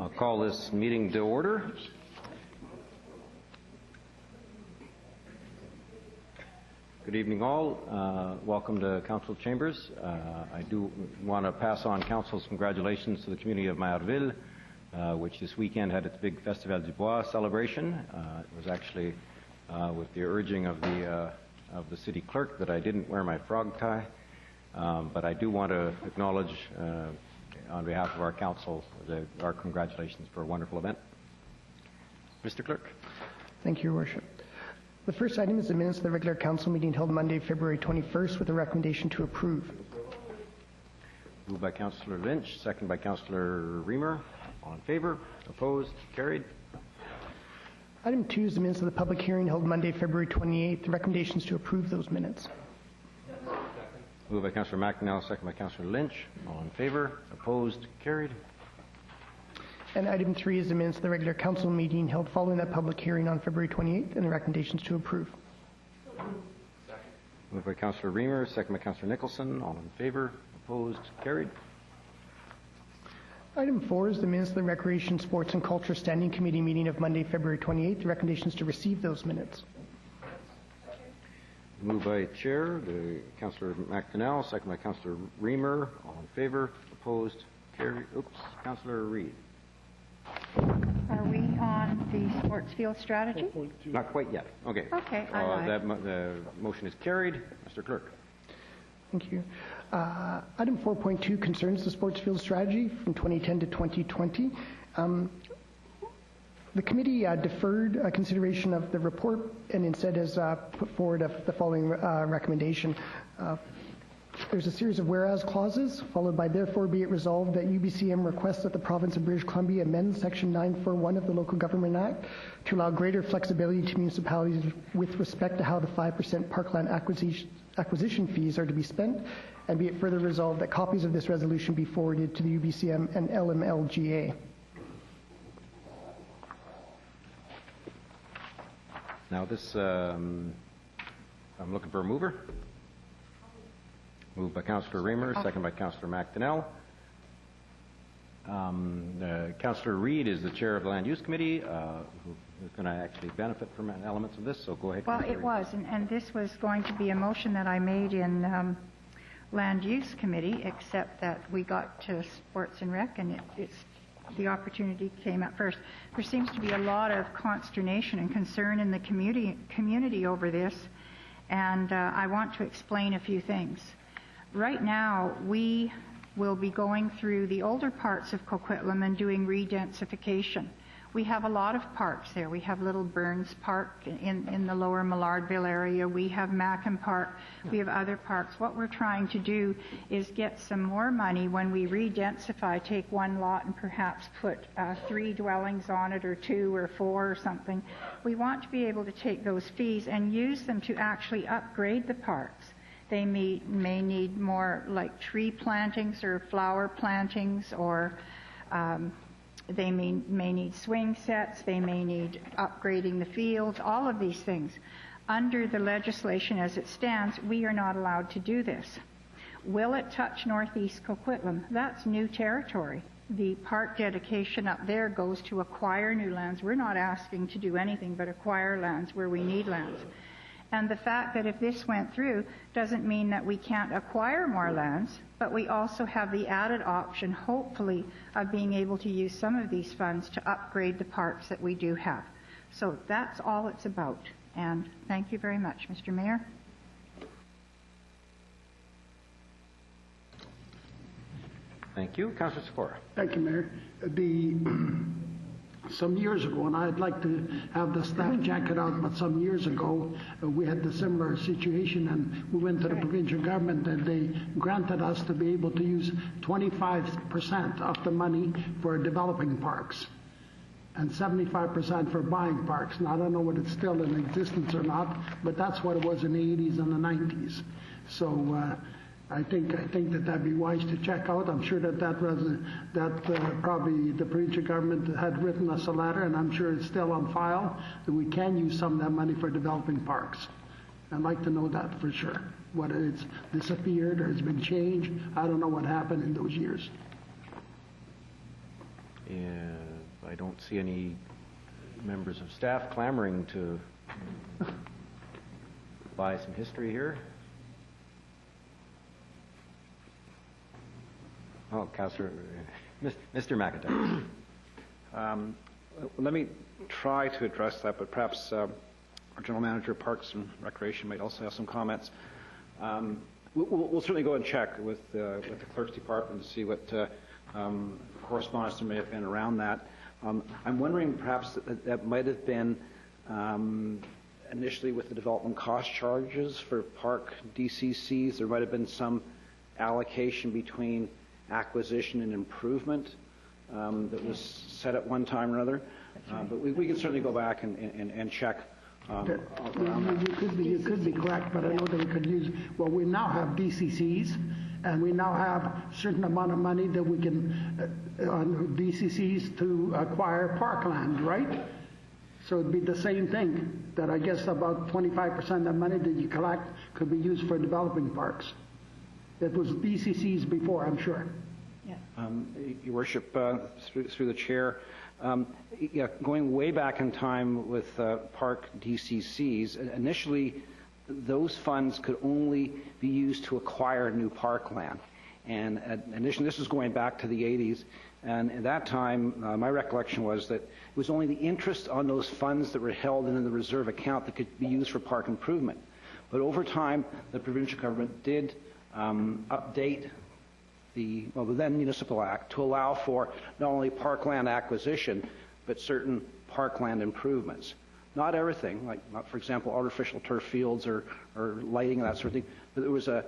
I'll call this meeting to order. Good evening all. Welcome to Council Chambers. I do want to pass on Council's congratulations to the community of Meridian, which this weekend had its big Festival du Bois celebration. It was actually with the urging of the city clerk that I didn't wear my frog tie, but I do want to acknowledge on behalf of our council our congratulations for a wonderful event. Mr. Clerk. Thank you, Your Worship. The first item is the minutes of the regular council meeting held Monday, February 21st with a recommendation to approve. Moved by Councillor Lynch, second by Councillor Reamer. All in favour? Opposed? Carried. Item 2 is the minutes of the public hearing held Monday, February 28th. The recommendations to approve those minutes. Moved by Councillor McNeil, second by Councillor Lynch. All in favour? Opposed? Carried. And item 3 is the minutes of the regular council meeting held following that public hearing on February 28th and the recommendations to approve. Moved by Councillor Reamer, second by Councillor Nicholson. All in favour? Opposed? Carried. Item 4 is the minutes of the Recreation, Sports and Culture Standing Committee meeting of Monday, February 28th. The recommendations to receive those minutes. Moved by Chair, Councillor McDonnell, second by Councillor Reamer. All in favour? Opposed? Carried. Oops. Councillor Reid. Are we on the Sportsfield strategy? Not quite yet. Okay. Okay. The motion is carried. Mr. Clerk. Thank you. Item 4.2 concerns the Sportsfield strategy from 2010 to 2020. The committee deferred consideration of the report and instead has put forward the following recommendation. There's a series of whereas clauses, followed by therefore be it resolved that UBCM requests that the province of British Columbia amend Section 941 of the Local Government Act to allow greater flexibility to municipalities with respect to how the 5% Parkland acquisition fees are to be spent, and be it further resolved that copies of this resolution be forwarded to the UBCM and LMLGA. Now this, I'm looking for a mover. Moved by Councillor Reamer, second by Councillor McDonnell. Councillor Reid is the chair of the Land Use Committee, who is going to actually benefit from elements of this, so go ahead. Well, it was, and this was going to be a motion that I made in Land Use Committee, except that we got to Sports and Rec, and the opportunity came up first. There seems to be a lot of consternation and concern in the community over this, and I want to explain a few things. Right now, we will be going through the older parts of Coquitlam and doing re-densification. We have a lot of parks there. We have Little Burns Park in the lower Millardville area. We have Mackin Park. We have other parks. What we're trying to do is get some more money when we re-densify, take one lot and perhaps put 3 dwellings on it, or 2 or 4 or something. We want to be able to take those fees and use them to actually upgrade the parks. They may need more like tree plantings or flower plantings, or they may need swing sets, they may need upgrading the fields, all of these things. Under the legislation as it stands, we are not allowed to do this. Will it touch Northeast Coquitlam? That's new territory. The park dedication up there goes to acquire new lands. We're not asking to do anything but acquire lands where we need lands. And the fact that if this went through doesn't mean that we can't acquire more lands, but we also have the added option, hopefully, of being able to use some of these funds to upgrade the parks that we do have. So that's all it's about. And thank you very much, Mr. Mayor. Thank you. Councillor Sikora. Thank you, Mayor. Some years ago, and I'd like to have the staff jacket out, but some years ago we had the similar situation, and we went to the provincial government and they granted us to be able to use 25% of the money for developing parks and 75% for buying parks. Now I don't know whether it's still in existence or not, but that's what it was in the 80s and the 90s. So I think that that'd be wise to check out. I'm sure that probably the provincial government had written us a letter, and I'm sure it's still on file, that we can use some of that money for developing parks. I'd like to know that for sure. Whether it's disappeared or it's been changed, I don't know what happened in those years. Yeah. I don't see any members of staff clamoring to buy some history here. Oh, Councillor, Mr. McIntyre. Let me try to address that, but perhaps our General Manager of Parks and Recreation might also have some comments. We'll certainly go and check with the Clerk's Department to see what correspondence there may have been around that. I'm wondering perhaps that might have been initially with the development cost charges for park DCCs. There might have been some allocation between acquisition and improvement that was set at one time or another. But we can certainly go back and check. You could be correct, but I know that we could use, well, we now have DCCs, and we now have a certain amount of money that we can, on DCCs to acquire parkland, right? So it'd be the same thing, that I guess about 25% of the money that you collect could be used for developing parks. It was DCCs before, I'm sure. Yeah. Your Worship, through the Chair, yeah, going way back in time with park DCCs, initially those funds could only be used to acquire new parkland. And initially, this is going back to the 80s, and at that time, my recollection was that it was only the interest on those funds that were held in the reserve account that could be used for park improvement. But over time, the provincial government did update the then Municipal Act to allow for not only parkland acquisition, but certain parkland improvements. Not everything, like, for example, artificial turf fields or lighting and that sort of thing, but there was an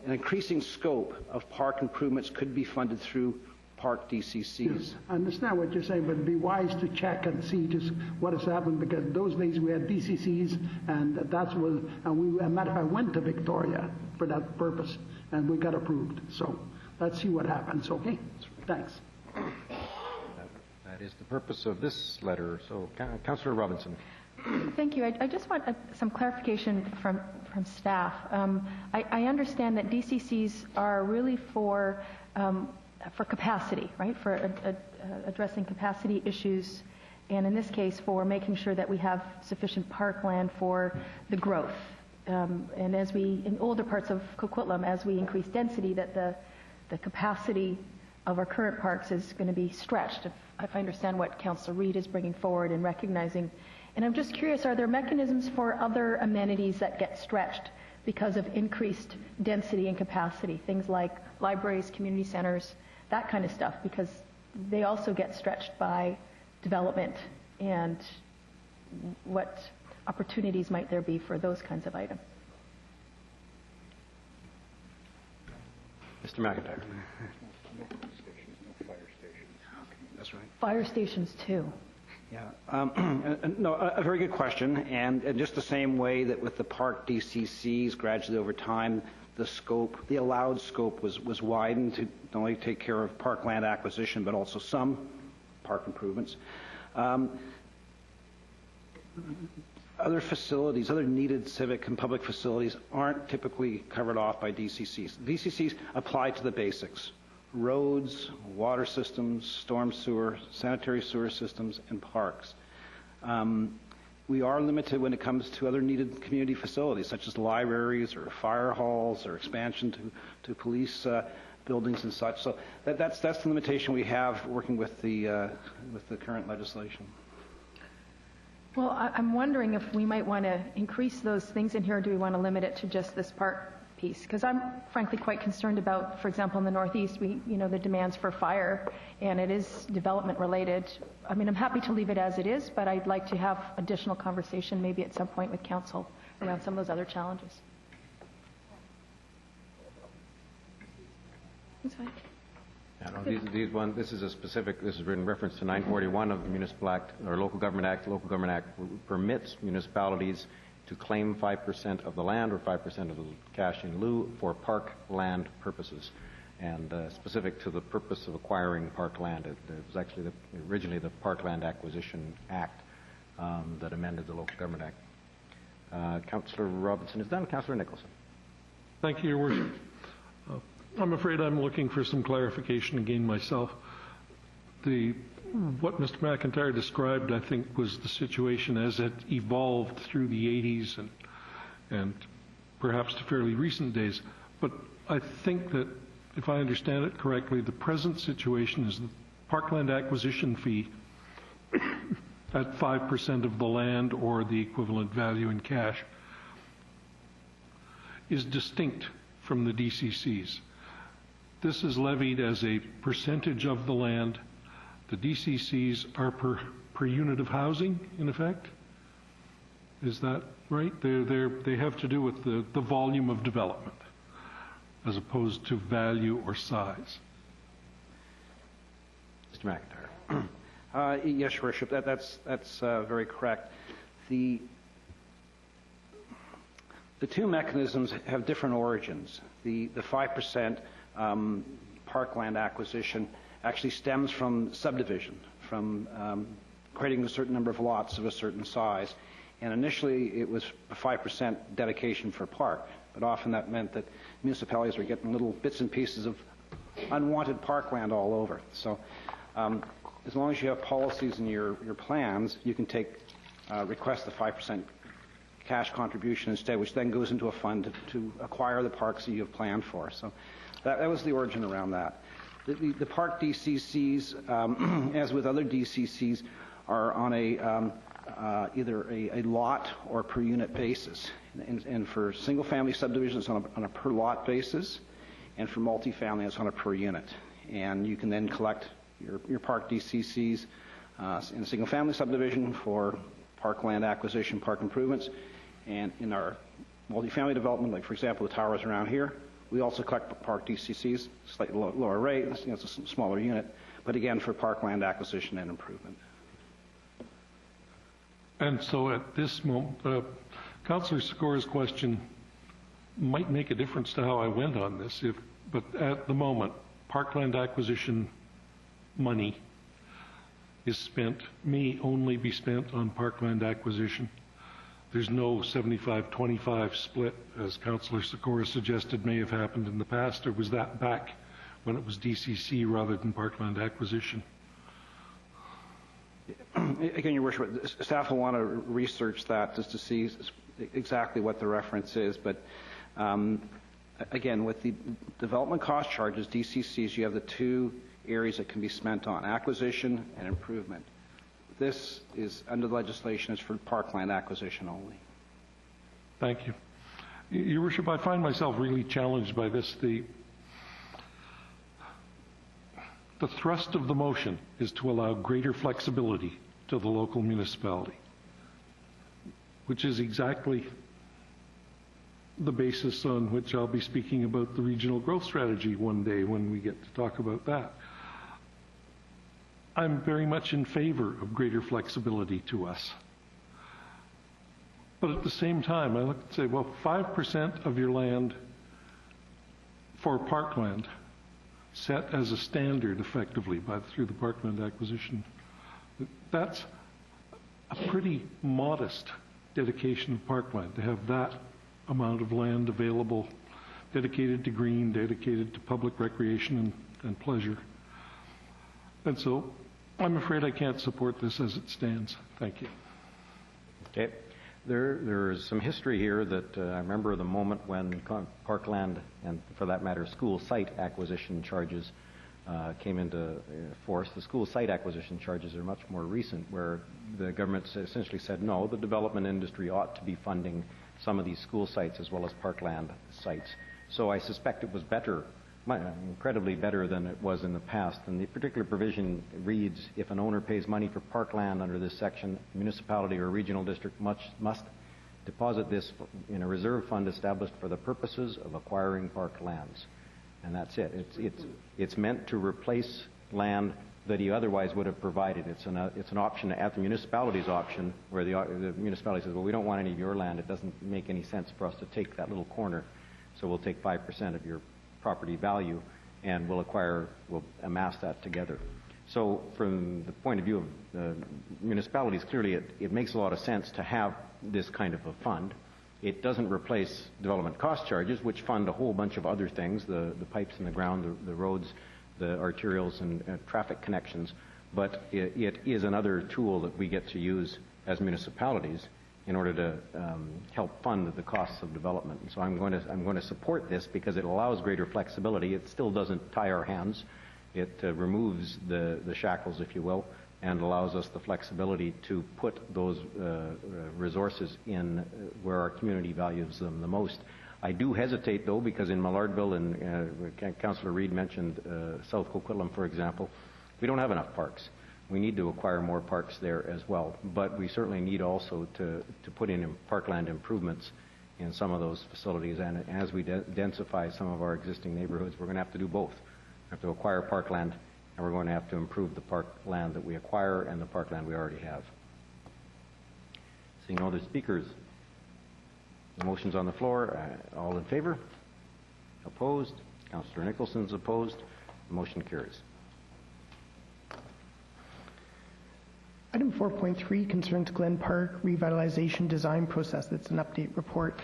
increasing scope of park improvements could be funded through park DCCs. Yes, I understand what you're saying, but it'd be wise to check and see just what has happened, because those days we had DCCs, and that's what, and a matter of fact, went to Victoria for that purpose, and we got approved. So let's see what happens, okay? Thanks. That is the purpose of this letter. So, Councillor Robinson. Thank you. I just want some clarification from staff. I understand that DCCs are really for capacity, right? For addressing capacity issues, and in this case, for making sure that we have sufficient parkland for the growth. And as we, in older parts of Coquitlam, as we increase density, that the capacity of our current parks is going to be stretched, if I understand what Councillor Reid is bringing forward and recognizing. And I'm just curious, are there mechanisms for other amenities that get stretched because of increased density and capacity? Things like libraries, community centers, that kind of stuff, because they also get stretched by development. And what opportunities might there be for those kinds of items? Mr. McIntyre. That's right. Fire stations, too. Yeah, no, a very good question, and just the same way that with the park DCCs, gradually over time, the scope, the allowed scope was widened to not only take care of parkland acquisition, but also some park improvements. Other facilities, other needed civic and public facilities aren't typically covered off by DCCs. DCCs apply to the basics: roads, water systems, storm sewer, sanitary sewer systems, and parks. We are limited when it comes to other needed community facilities, such as libraries or fire halls or expansion to police buildings and such. So that's the limitation we have working with the current legislation. Well, I'm wondering if we might want to increase those things in here, or do we want to limit it to just this park piece? Because I'm frankly quite concerned about, for example, in the Northeast, the demands for fire, and it is development related. I mean, I'm happy to leave it as it is, but I'd like to have additional conversation maybe at some point with Council around some of those other challenges. That's fine. This is a specific, this is in reference to 941 of the Municipal Act, or Local Government Act. The Local Government Act permits municipalities to claim 5% of the land or 5% of the cash in lieu for park land purposes, and specific to the purpose of acquiring park land. It was actually originally the Parkland Acquisition Act that amended the Local Government Act. Councillor Robinson is done. Councillor Nicholson. Thank you, Your Worship. I'm afraid I'm looking for some clarification again myself. The what Mr. McIntyre described, I think, was the situation as it evolved through the 80s and perhaps to fairly recent days. But I think that, if I understand it correctly, the present situation is the Parkland acquisition fee at 5% of the land or the equivalent value in cash is distinct from the DCCs. This is levied as a percentage of the land. The DCCs are per unit of housing, in effect. Is that right? They have to do with the volume of development as opposed to value or size. Mr. McIntyre. Yes, Your Worship, that's very correct. The two mechanisms have different origins. The 5% parkland acquisition actually stems from subdivision, from creating a certain number of lots of a certain size. And initially it was a 5% dedication for park, but often that meant that municipalities were getting little bits and pieces of unwanted parkland all over. So as long as you have policies in your plans, you can request the 5% cash contribution instead, which then goes into a fund to acquire the parks that you have planned for. So that was the origin around that. The park DCCs, as with other DCCs, are on either a lot or per unit basis. And for single-family subdivisions, on a per lot basis, and for multifamily, it's on a per unit. And you can then collect your park DCCs in a single-family subdivision for parkland acquisition, park improvements, and in our multifamily development, like for example the towers around here, we also collect park DCCs, slightly lower rate, it's a smaller unit, but again for parkland acquisition and improvement. And so at this moment, Councillor Sikora's question might make a difference to how I went on this, but at the moment, parkland acquisition money may only be spent on parkland acquisition. There's no 75-25 split, as Councillor Sikora suggested may have happened in the past, or was that back when it was DCC rather than parkland acquisition? Again, Your Worship, staff will want to research that just to see exactly what the reference is, but again, with the development cost charges, DCCs, you have the two areas that can be spent on, acquisition and improvement. This is, under the legislation, is for parkland acquisition only. Thank you. Your Worship, I find myself really challenged by this. The thrust of the motion is to allow greater flexibility to the local municipality, which is exactly the basis on which I'll be speaking about the regional growth strategy one day when we get to talk about that. I'm very much in favor of greater flexibility to us. But at the same time, I look and say, well, 5% of your land for parkland set as a standard effectively through the parkland acquisition, that's a pretty modest dedication of parkland to have that amount of land available, dedicated to green, dedicated to public recreation and pleasure. And so I'm afraid I can't support this as it stands. Thank you. Okay. There is some history here that I remember the moment when parkland, and for that matter school site acquisition charges came into force. The school site acquisition charges are much more recent, where the government essentially said, no, the development industry ought to be funding some of these school sites as well as parkland sites. So I suspect it was better, incredibly better than it was in the past. And the particular provision reads, if an owner pays money for parkland under this section, a municipality or regional district must deposit this in a reserve fund established for the purposes of acquiring parklands. And that's it. It's meant to replace land that he otherwise would have provided. It's an option at the municipality's option, where the municipality says, well, we don't want any of your land. It doesn't make any sense for us to take that little corner, so we'll take 5% of your property value, and we'll amass that together. So from the point of view of the municipalities, clearly it makes a lot of sense to have this kind of a fund. It doesn't replace development cost charges, which fund a whole bunch of other things, the pipes in the ground, the roads, the arterials and traffic connections, but it is another tool that we get to use as municipalities in order to help fund the costs of development. And so I'm going to support this because it allows greater flexibility. It still doesn't tie our hands. It removes the shackles, if you will, and allows us the flexibility to put those resources in where our community values them the most. I do hesitate, though, because in Millardville, and Councillor Reid mentioned South Coquitlam, for example, we don't have enough parks. We need to acquire more parks there as well. But we certainly need also to put in parkland improvements in some of those facilities. And as we densify some of our existing neighborhoods, we're going to have to do both. We have to acquire parkland, and we're going to have to improve the parkland that we acquire and the parkland we already have. Seeing no other speakers, the motion's on the floor. All in favor? Opposed? Councillor Nicholson's opposed. The motion carries. Item 4.3 concerns Glen Park Revitalization Design Process. It's an update report.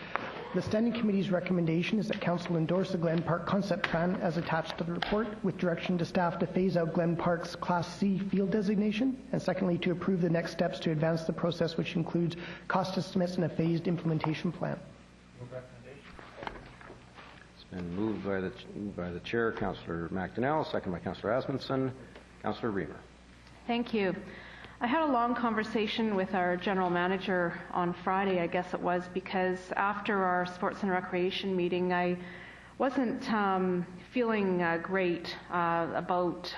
The Standing Committee's recommendation is that Council endorse the Glen Park Concept Plan as attached to the report, with direction to staff to phase out Glen Park's Class C field designation, and secondly, to approve the next steps to advance the process, which includes cost estimates and a phased implementation plan. It's been moved by the Chair, Councillor McDonnell, second by Councillor Asmundson. Councillor Reamer. Thank you. I had a long conversation with our general manager on Friday, I guess it was, because after our sports and recreation meeting, I wasn't feeling great about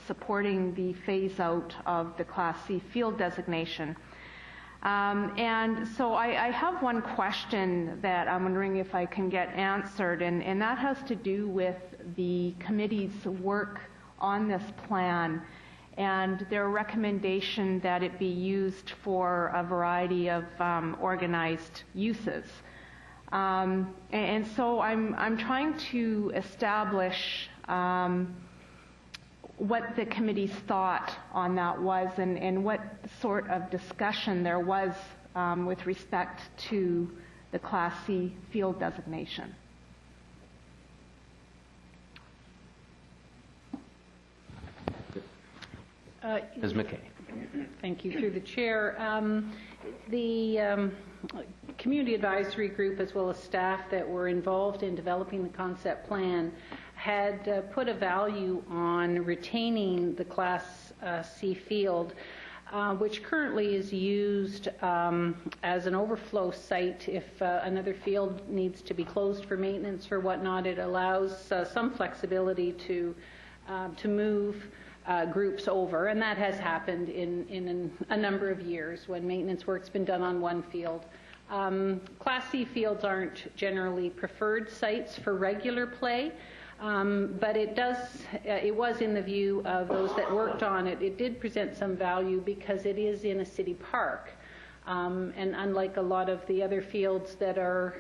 supporting the phase out of the Class C field designation. And so I have one question that I'm wondering if I can get answered, and that has to do with the committee's work on this plan and their recommendation that it be used for a variety of organized uses. And so I'm trying to establish what the committee's thought on that was and what sort of discussion there was with respect to the Class C field designation. Ms. McKay. Thank you. Through the Chair. The Community Advisory Group, as well as staff that were involved in developing the concept plan, had put a value on retaining the Class C field, which currently is used as an overflow site. If another field needs to be closed for maintenance or whatnot, it allows some flexibility to move groups over, and that has happened in a number of years when maintenance work's been done on one field. Class C fields aren't generally preferred sites for regular play, but it was in the view of those that worked on it. It did present some value because it is in a city park, and unlike a lot of the other fields that are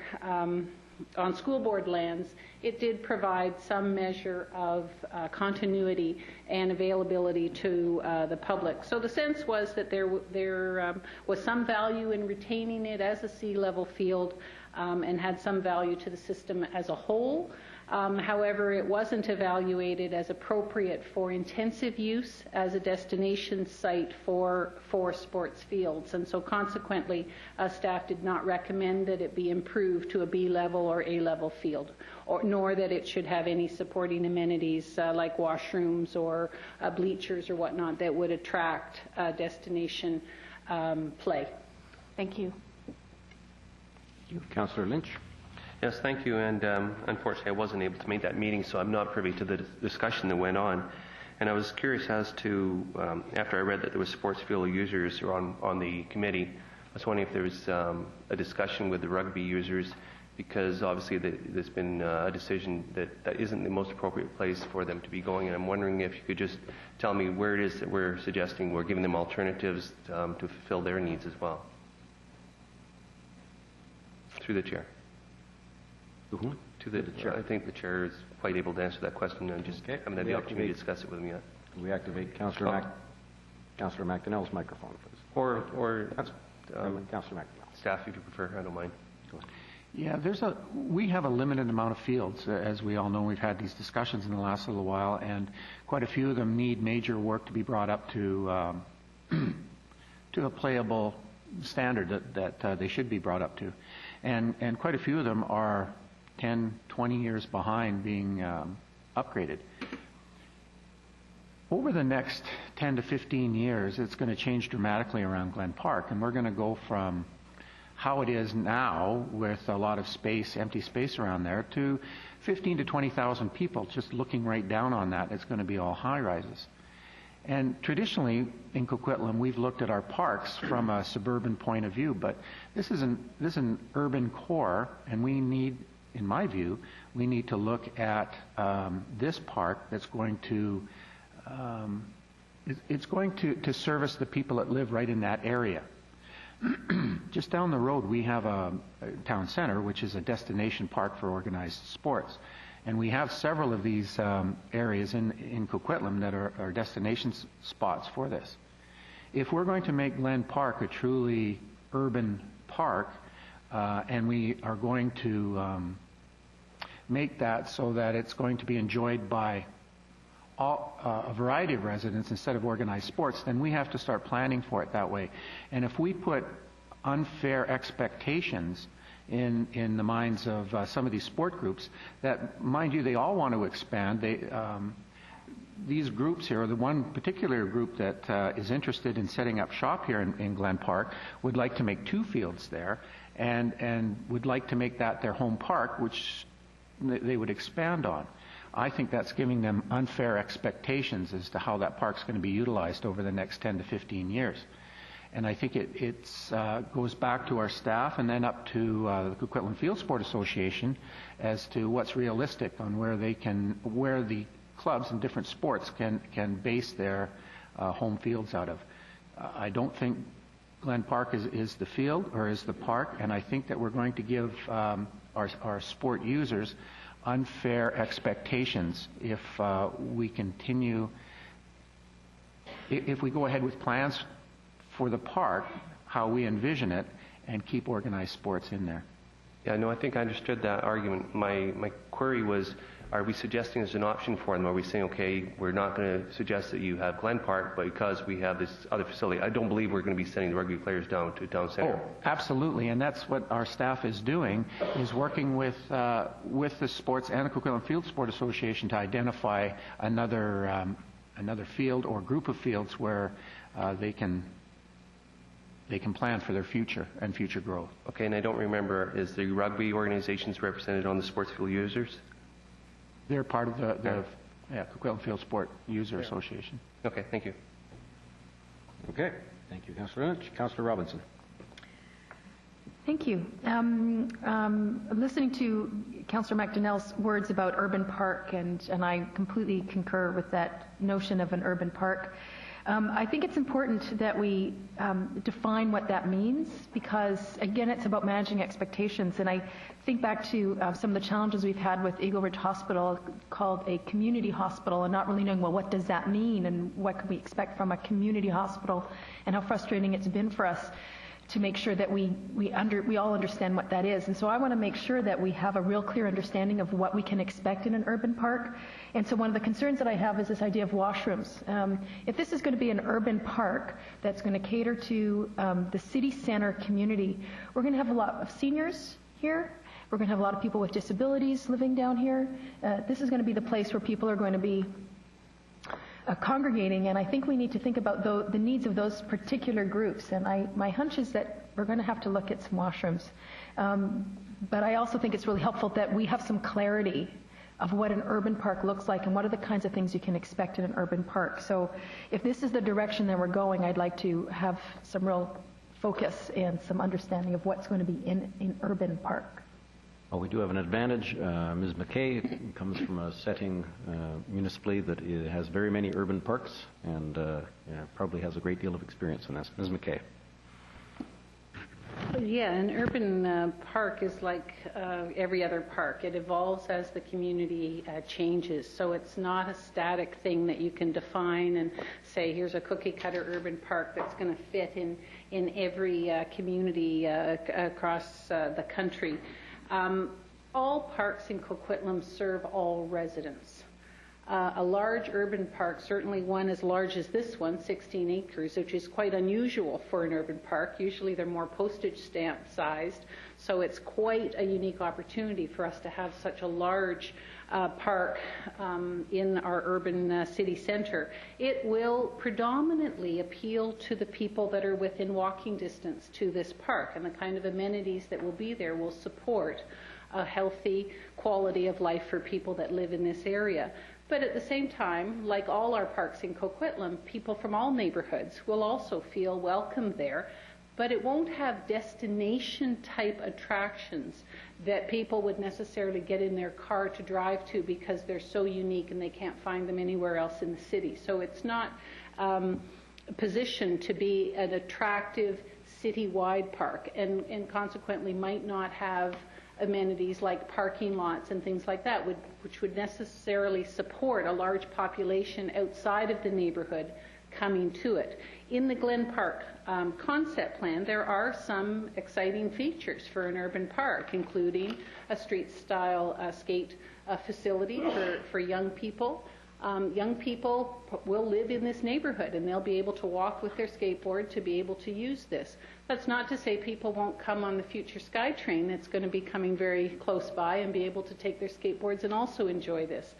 on school board lands, it did provide some measure of continuity and availability to the public. So the sense was that there was some value in retaining it as a sea-level field and had some value to the system as a whole. However, it wasn't evaluated as appropriate for intensive use as a destination site for sports fields, and so consequently staff did not recommend that it be improved to a B-level or A-level field, nor that it should have any supporting amenities like washrooms or bleachers or whatnot that would attract destination play. Thank you. Councillor Lynch. Yes, thank you. And unfortunately, I wasn't able to make that meeting, so I'm not privy to the discussion that went on. And I was curious as to, after I read that there was Sportsfield users on the committee, I was wondering if there was a discussion with the rugby users, because obviously there's been a decision that isn't the most appropriate place for them to be going. And I'm wondering if you could just tell me where it is that we're suggesting we're giving them alternatives to fulfill their needs as well. Through the Chair. To the Chair. I think the Chair is quite able to answer that question, and just haven't had the opportunity to discuss it with him yet. Can we activate Councillor McDonnell's microphone, please? Or Councillor McDonnell. Staff, if you prefer. I don't mind. Yeah, we have a limited amount of fields. As we all know, we've had these discussions in the last little while, and quite a few of them need major work to be brought up to to a playable standard that they should be brought up to. And quite a few of them are 10, 20 years behind being upgraded. Over the next 10 to 15 years, it's going to change dramatically around Glen Park, and we're going to go from how it is now with a lot of space, empty space around there, to 15 to 20,000 people just looking right down on that. It's going to be all high-rises. And traditionally, in Coquitlam, we've looked at our parks from a suburban point of view, but this is an urban core, and we need, in my view, we need to look at this park that's going to it's going to service the people that live right in that area. Just down the road, we have a town center, which is a destination park for organized sports. And we have several of these areas in Coquitlam that are destination spots for this. If we're going to make Glen Park a truly urban park, and we are going to make that so that it's going to be enjoyed by a variety of residents instead of organized sports, then we have to start planning for it that way. And if we put unfair expectations in the minds of some of these sport groups, that, mind you, they all want to expand. These groups here, the one particular group that is interested in setting up shop here in Glen Park, would like to make 2 fields there, and would like to make that their home park, which they would expand on. I think that's giving them unfair expectations as to how that park's going to be utilized over the next 10 to 15 years. And I think it goes back to our staff and then up to the Coquitlam Field Sport Association as to what's realistic on where the clubs in different sports can base their home fields out of. I don't think Glen Park is the field or is the park, and I think that we're going to give our sport users unfair expectations if we continue, if we go ahead with plans for the park, how we envision it, and keep organized sports in there. Yeah, no, I think I understood that argument. My query was, are we suggesting as an option for them? Are we saying, okay, we're not going to suggest that you have Glen Park, but because we have this other facility, I don't believe we're going to be sending the rugby players down to town center. Oh, absolutely, and that's what our staff is doing, is working with the sports and the Coquitlam Field Sport Association to identify another field or group of fields where they can plan for their future and future growth. Okay, and I don't remember, is the rugby organizations represented on the Sportsfield users? They're part of the Coquitlam Field Sport User Association. Okay, thank you. Okay, thank you, Councillor Lynch. Councillor Robinson. Thank you. Listening to Councillor McDonnell's words about urban park, and I completely concur with that notion of an urban park. I think it's important that we define what that means, because, again, it's about managing expectations. And I think back to some of the challenges we've had with Eagle Ridge Hospital, called a community hospital, and not really knowing, well, what does that mean, and what can we expect from a community hospital, and how frustrating it's been for us to make sure that we all understand what that is. And so I want to make sure that we have a real clear understanding of what we can expect in an urban park. And so one of the concerns that I have is this idea of washrooms. If this is going to be an urban park that's going to cater to the city center community, we're going to have a lot of seniors here. We're going to have a lot of people with disabilities living down here. This is going to be the place where people are going to be congregating, and I think we need to think about the needs of those particular groups. And my hunch is that we're going to have to look at some washrooms. But I also think it's really helpful that we have some clarity of what an urban park looks like and what are the kinds of things you can expect in an urban park. So if this is the direction that we're going, I'd like to have some real focus and some understanding of what's going to be in urban park. Well, we do have an advantage. Ms. McKay comes from a setting municipally that has very many urban parks and probably has a great deal of experience in this. Ms. McKay. Yeah, an urban park is like every other park. It evolves as the community changes. So it's not a static thing that you can define and say, here's a cookie-cutter urban park that's going to fit in every community across the country. All parks in Coquitlam serve all residents. A large urban park, certainly one as large as this one, 16 acres, which is quite unusual for an urban park. Usually they're more postage stamp sized, so it's quite a unique opportunity for us to have such a large park in our urban city center. It will predominantly appeal to the people that are within walking distance to this park, and the kind of amenities that will be there will support a healthy quality of life for people that live in this area. But at the same time, like all our parks in Coquitlam, people from all neighborhoods will also feel welcome there, but it won't have destination type attractions that people would necessarily get in their car to drive to because they're so unique and they can't find them anywhere else in the city. So it's not positioned to be an attractive city-wide park, and consequently might not have amenities like parking lots and things like that, which would necessarily support a large population outside of the neighborhood coming to it. In the Glen Park concept plan, there are some exciting features for an urban park, including a street-style skate facility for young people. Young people will live in this neighborhood and they'll be able to walk with their skateboard to be able to use this. That's not to say people won't come on the future Skytrain that's going to be coming very close by and be able to take their skateboards and also enjoy this.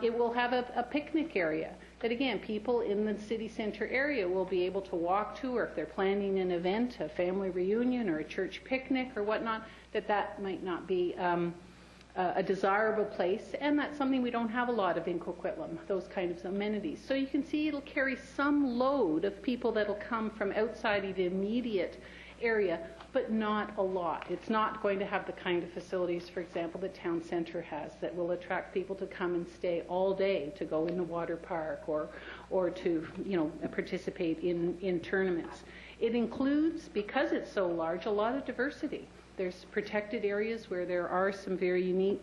It will have a picnic area that, again, people in the city center area will be able to walk to, or if they're planning an event, a family reunion or a church picnic or whatnot, that might not be a desirable place, and that's something we don't have a lot of in Coquitlam, those kinds of amenities. So you can see it'll carry some load of people that'll come from outside of the immediate area, but not a lot. It's not going to have the kind of facilities, for example, the town centre has that will attract people to come and stay all day to go in the water park or to, you know, participate in tournaments. It includes, because it's so large, a lot of diversity. There's protected areas where there are some very unique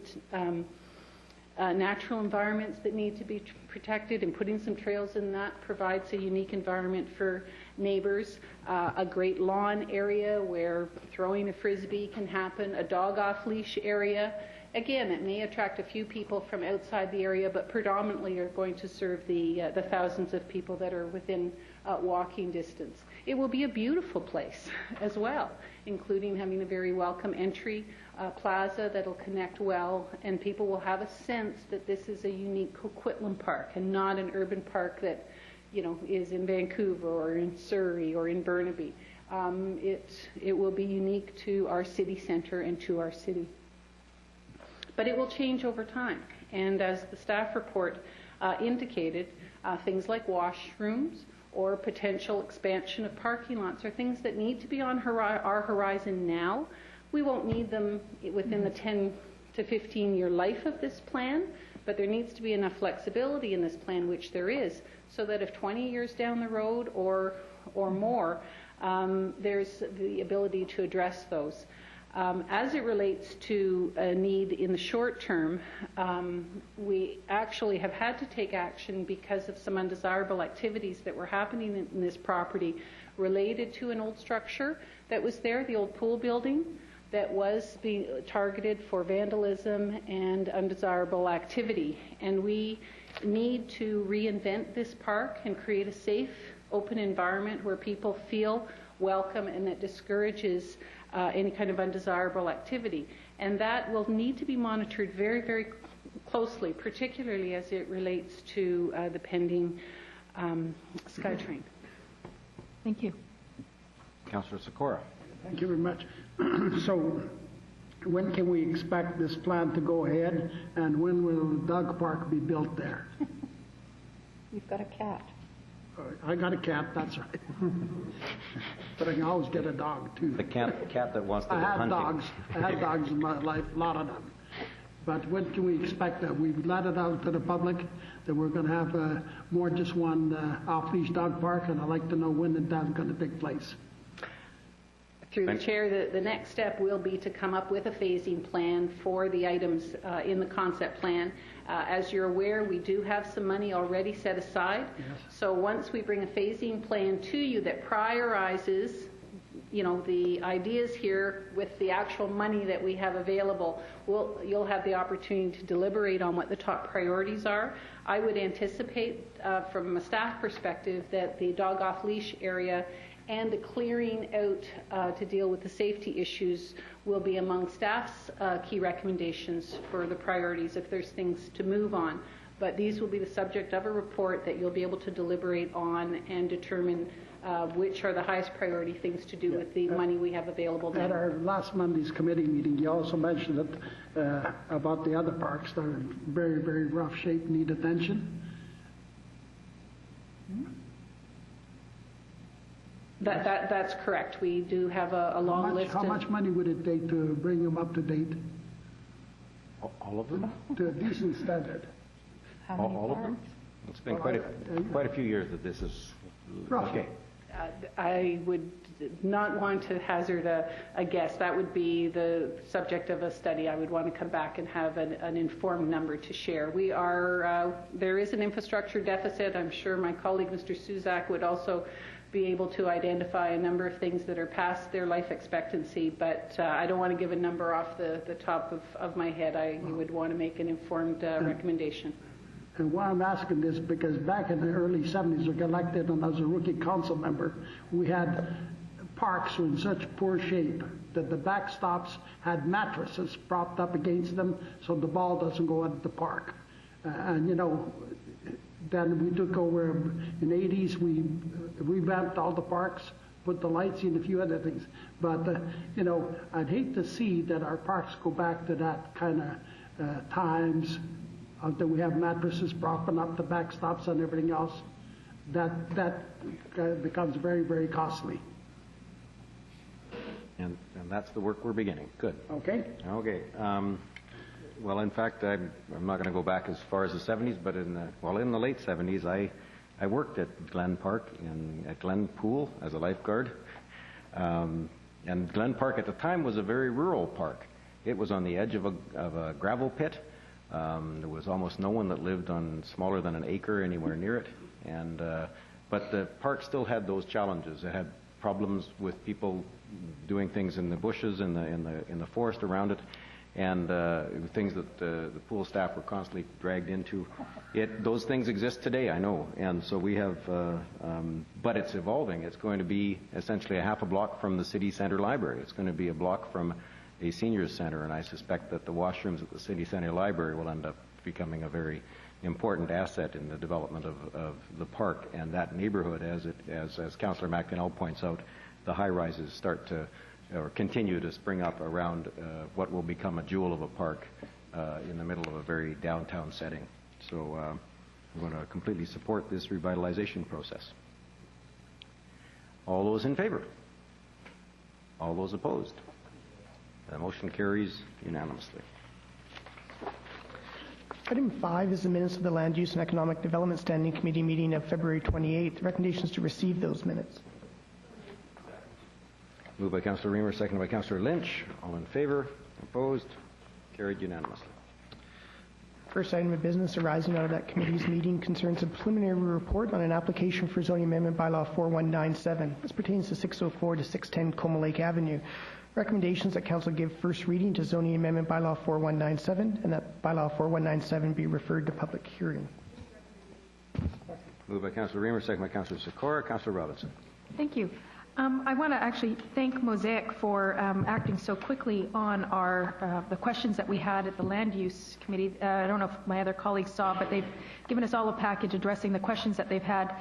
natural environments that need to be protected, and putting some trails in that provides a unique environment for neighbors. A great lawn area where throwing a frisbee can happen, a dog off-leash area. Again, it may attract a few people from outside the area, but predominantly are going to serve the thousands of people that are within walking distance. It will be a beautiful place as well, including having a very welcome entry plaza that'll connect well, and people will have a sense that this is a unique Coquitlam park and not an urban park that, you know, is in Vancouver or in Surrey or in Burnaby. It will be unique to our city centre and to our city. But it will change over time, and as the staff report indicated, things like washrooms or potential expansion of parking lots are things that need to be on our horizon now. We won't need them within the 10 to 15 year life of this plan, but there needs to be enough flexibility in this plan, which there is, so that if 20 years down the road or more, there's the ability to address those. As it relates to a need in the short term, we actually have had to take action because of some undesirable activities that were happening in this property related to an old structure that was there, the old pool building, that was being targeted for vandalism and undesirable activity. And we need to reinvent this park and create a safe, open environment where people feel welcome and that discourages any kind of undesirable activity. And that will need to be monitored very, very closely, particularly as it relates to the pending Skytrain. Thank you. Councillor Sikora. Thank you very much. So when can we expect this plan to go ahead, and when will the dog park be built there? You've got a cat. I got a cat, that's right. But I can always get a dog, too. The cat that wants to go hunting. I had dogs in my life, a lot of them. But when can we expect that? We've let it out to the public that we're going to have more just one off-leash dog park, and I'd like to know when that's going to take place. Through the chair, the next step will be to come up with a phasing plan for the items in the concept plan. As you're aware, we do have some money already set aside. Yes. So once we bring a phasing plan to you that prioritizes you know, the ideas here with the actual money that we have available, you'll have the opportunity to deliberate on what the top priorities are. I would anticipate from a staff perspective that the dog off leash area and the clearing out to deal with the safety issues will be among staff's key recommendations for the priorities if there's things to move on. But these will be the subject of a report that you'll be able to deliberate on and determine which are the highest priority things to do with the money we have available now. At our last Monday's committee meeting, you also mentioned that about the other parks that are in very, very rough shape, need attention. That's correct. We do have a long list. How much money would it take to bring them up to date? All of them? To a decent standard? All of them? It's been quite a few years that this is... Roughly. Okay. I would not want to hazard a guess. That would be the subject of a study. I would want to come back and have an informed number to share. We are, there is an infrastructure deficit. I'm sure my colleague, Mr. Suzak, would also be able to identify a number of things that are past their life expectancy, but I don't want to give a number off the top of my head. You would want to make an informed recommendation. And why I'm asking this, because back in the early 70s, I got elected and I was a rookie council member, we had parks in such poor shape that the backstops had mattresses propped up against them so the ball doesn't go out of the park. And you know, then we took over in the 80s, we revamped all the parks, put the lights in, a few other things. But, you know, I'd hate to see that our parks go back to that kind of times until we have mattresses propping up the backstops and everything else. That becomes very, very costly. And that's the work we're beginning. Good. Okay. Okay. Well, in fact, I'm not going to go back as far as the 70s, but in the late 70s, I worked at Glen Park at Glen Pool as a lifeguard. And Glen Park at the time was a very rural park. It was on the edge of a gravel pit. There was almost no one that lived on smaller than an acre anywhere near it. And but the park still had those challenges. It had problems with people doing things in the bushes, in the forest around it, and things that the pool staff were constantly dragged into. Those things exist today, I know, and so we have, but it's evolving. It's going to be essentially a half a block from the city center library. It's going to be a block from a seniors center, and I suspect that the washrooms at the city center library will end up becoming a very important asset in the development of the park and that neighborhood. As Councillor McDonnell points out, the high-rises start to or continue to spring up around what will become a jewel of a park in the middle of a very downtown setting. So I'm going to completely support this revitalization process. All those in favor? All those opposed? The motion carries unanimously. Item 5 is the minutes of the Land Use and Economic Development Standing Committee meeting of February 28th. Recommendations to receive those minutes. Moved by Councillor Reamer, seconded by Councillor Lynch. All in favor? Opposed? Carried unanimously. First item of business arising out of that committee's meeting concerns a preliminary report on an application for zoning amendment bylaw 4197. This pertains to 604 to 610 Coma Lake Avenue. Recommendations that Council give first reading to zoning amendment bylaw 4197 and that bylaw 4197 be referred to public hearing. Moved by Councillor Reamer, seconded by Councillor Sikora. Councillor Robinson. Thank you. I want to actually thank Mosaic for acting so quickly on the questions that we had at the Land Use Committee. I don't know if my other colleagues saw, but they've given us all a package addressing the questions that they've had,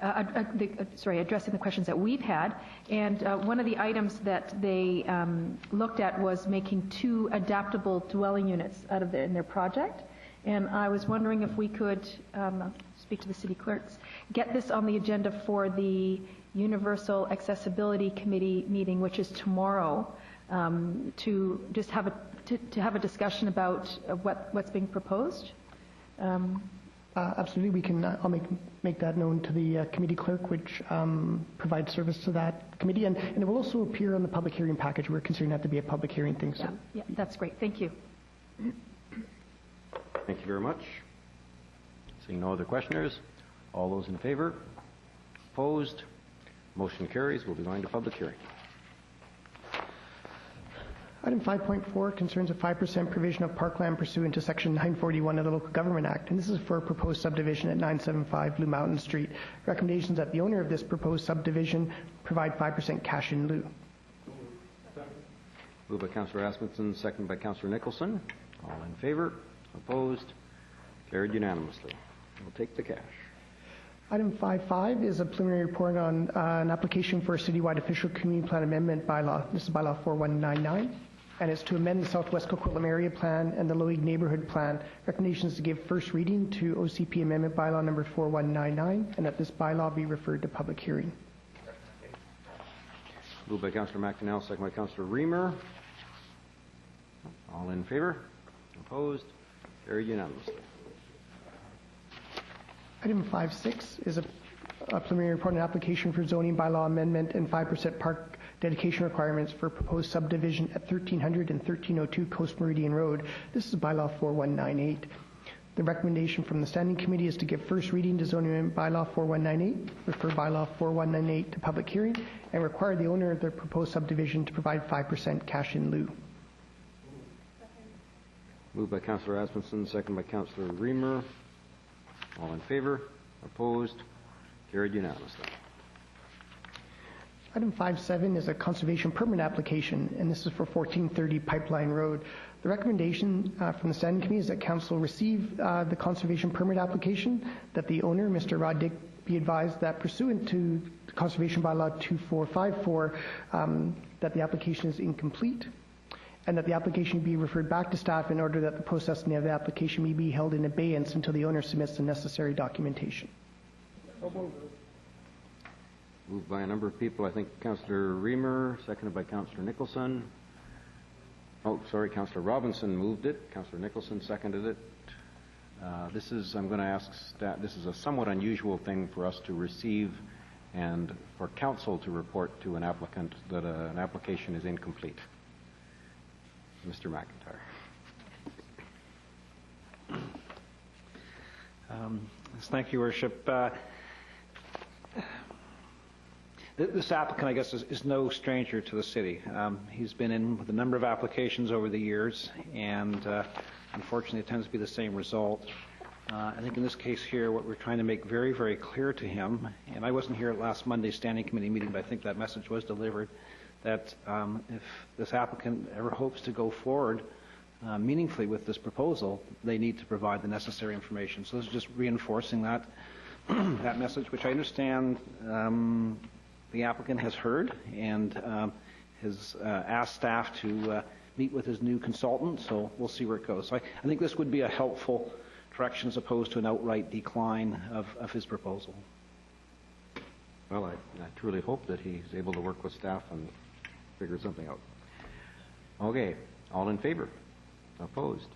addressing the questions that we've had. And one of the items that they looked at was making 2 adaptable dwelling units out of in their project. And I was wondering if we could, speak to the city clerks, get this on the agenda for the Universal Accessibility Committee meeting, which is tomorrow, to just have a discussion about what's being proposed. Absolutely, we can. I'll make that known to the committee clerk, which provides service to that committee, and it will also appear on the public hearing package. We're considering that to be a public hearing thing. So. Yeah, that's great. Thank you. Thank you very much. Seeing no other questioners, all those in favor? Opposed? Motion carries. We'll be going to public hearing. Item 5.4 concerns a 5% provision of parkland pursuant to Section 941 of the Local Government Act, and this is for a proposed subdivision at 975 Blue Mountain Street. Recommendations that the owner of this proposed subdivision provide 5% cash in lieu. Moved by Councillor Asmussen, seconded by Councillor Nicholson. All in favour? Opposed? Carried unanimously. We'll take the cash. Item 5.5 is a preliminary report on an application for a citywide official community plan amendment bylaw. This is bylaw 4199, and it's to amend the Southwest Coquitlam Area Plan and the Lougheed Neighbourhood Plan. Recommendations to give first reading to OCP amendment bylaw number 4199, and that this bylaw be referred to public hearing. Moved by Councillor McDonnell, second by Councillor Reamer. All in favour? Opposed? Carried unanimously. Item 5.6 is a preliminary report on application for zoning bylaw amendment and 5% park dedication requirements for proposed subdivision at 1300 and 1302 Coast Meridian Road. This is bylaw 4198. The recommendation from the Standing Committee is to give first reading to zoning bylaw 4198, refer bylaw 4198 to public hearing, and require the owner of the proposed subdivision to provide 5% cash in lieu. Moved by Councillor Asmussen, second by Councillor Reamer. All in favour? Opposed? Carried unanimously. Item 5.7 is a conservation permit application, and this is for 1430 Pipeline Road. The recommendation from the Standing Committee is that Council receive the conservation permit application, that the owner, Mr. Rod Dick, be advised that pursuant to Conservation Bylaw 2454, that the application is incomplete, and that the application be referred back to staff in order that the processing of the application may be held in abeyance until the owner submits the necessary documentation. Moved by a number of people. I think Councillor Reamer, seconded by Councillor Nicholson. Oh, sorry, Councillor Robinson moved it. Councillor Nicholson seconded it. I'm going to ask staff, this is a somewhat unusual thing for us to receive and for council to report to an applicant that an application is incomplete. Mr. McIntyre. Thank you, Worship. This applicant, I guess, is no stranger to the city. He's been in with a number of applications over the years, and unfortunately it tends to be the same result. I think in this case here, what we're trying to make very, very clear to him, and I wasn't here at last Monday's Standing Committee meeting, but I think that message was delivered, that if this applicant ever hopes to go forward meaningfully with this proposal, they need to provide the necessary information. So this is just reinforcing that that message, which I understand the applicant has heard and has asked staff to meet with his new consultant. So we'll see where it goes. So I think this would be a helpful direction as opposed to an outright decline of his proposal. Well, I truly hope that he's able to work with staff and figure something out. Okay, all in favor? Opposed?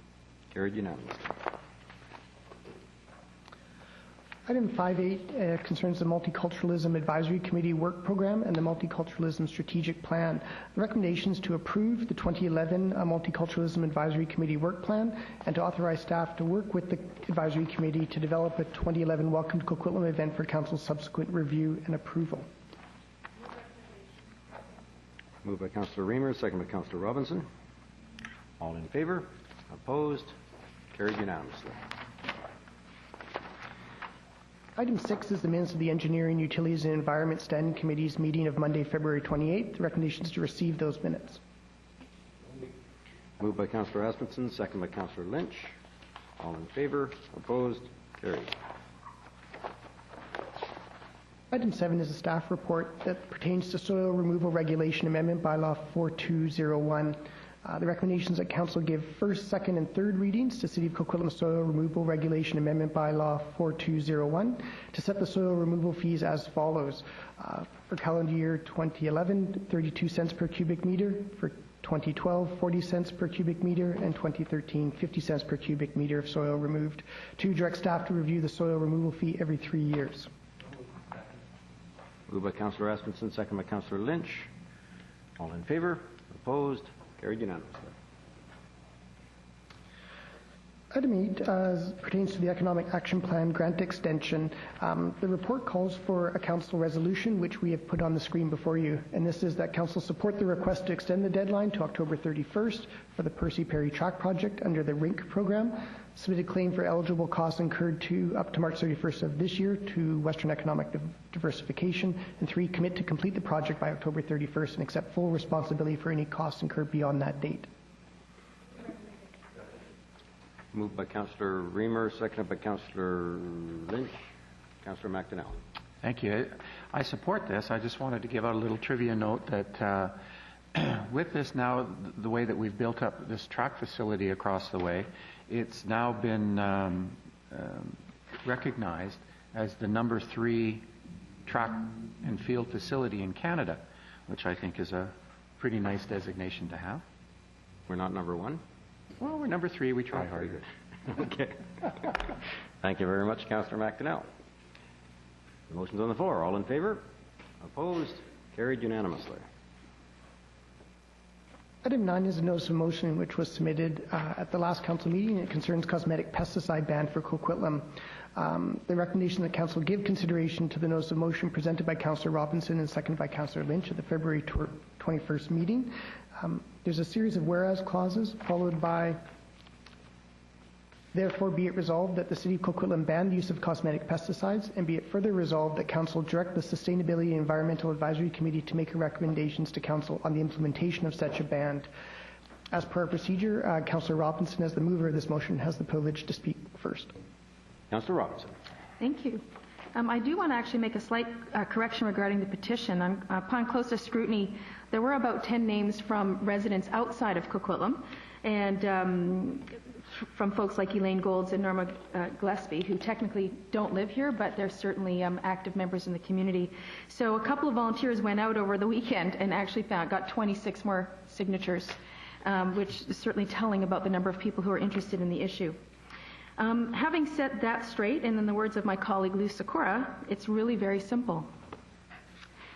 Carried unanimously. Item 5.8 concerns the Multiculturalism Advisory Committee work program and the Multiculturalism Strategic Plan. The recommendations to approve the 2011 Multiculturalism Advisory Committee work plan and to authorize staff to work with the Advisory Committee to develop a 2011 Welcome to Coquitlam event for Council's subsequent review and approval. Moved by Councillor Reamer, second by Councillor Robinson. All in favour? Opposed? Carried unanimously. Item 6 is the minutes of the Engineering, Utilities and Environment Standing Committee's meeting of Monday, February 28th. The recommendation is to receive those minutes. Moved by Councillor Asmussen, second by Councillor Lynch. All in favour? Opposed? Carried. Item 7 is a staff report that pertains to soil removal regulation amendment bylaw 4201. The recommendations that Council give first, second, and third readings to City of Coquitlam Soil Removal Regulation Amendment Bylaw 4201 to set the soil removal fees as follows. For calendar year 2011, 32 cents per cubic meter. For 2012, 40 cents per cubic meter. And 2013, 50 cents per cubic meter of soil removed. 2, direct staff to review the soil removal fee every 3 years. Moved by Councillor Asmussen, second by Councillor Lynch. All in favour? Opposed? Carried unanimously. Item 8 pertains to the Economic Action Plan grant extension. The report calls for a council resolution, which we have put on the screen before you, and this is that council support the request to extend the deadline to October 31st for the Percy Perry Track Project under the RINC program. Submit a claim for eligible costs incurred up to March 31st of this year to Western Economic Diversification. And 3, commit to complete the project by October 31st and accept full responsibility for any costs incurred beyond that date. Moved by Councillor Reamer, seconded by Councillor Lynch. Councillor McDonnell. Thank you. I support this. I just wanted to give out a little trivia note that with this now, the way that we've built up this track facility across the way, it's now been recognized as the number 3 track and field facility in Canada, which I think is a pretty nice designation to have. We're not number 1? Well, we're number 3. We try hard. Okay. Thank you very much, Councillor McDonnell. The motion's on the floor. All in favour? Opposed? Carried unanimously. Item 9 is a notice of motion which was submitted at the last council meeting. It concerns cosmetic pesticide ban for Coquitlam. The recommendation that council give consideration to the notice of motion presented by Councillor Robinson and seconded by Councillor Lynch at the February 21st meeting. There's a series of whereas clauses followed by therefore be it resolved that the City of Coquitlam ban the use of cosmetic pesticides, and be it further resolved that council direct the Sustainability and Environmental Advisory Committee to make recommendations to council on the implementation of such a ban. As per our procedure, Councillor Robinson, as the mover of this motion, has the privilege to speak first. Councillor Robinson. Thank you. I do want to actually make a slight correction regarding the petition. Upon closer scrutiny, there were about 10 names from residents outside of Coquitlam, and from folks like Elaine Golds and Norma Gillespie, who technically don't live here, but they're certainly active members in the community. So a couple of volunteers went out over the weekend and actually got 26 more signatures, which is certainly telling about the number of people who are interested in the issue. Having set that straight, and in the words of my colleague Lou Sikora, it's really very simple.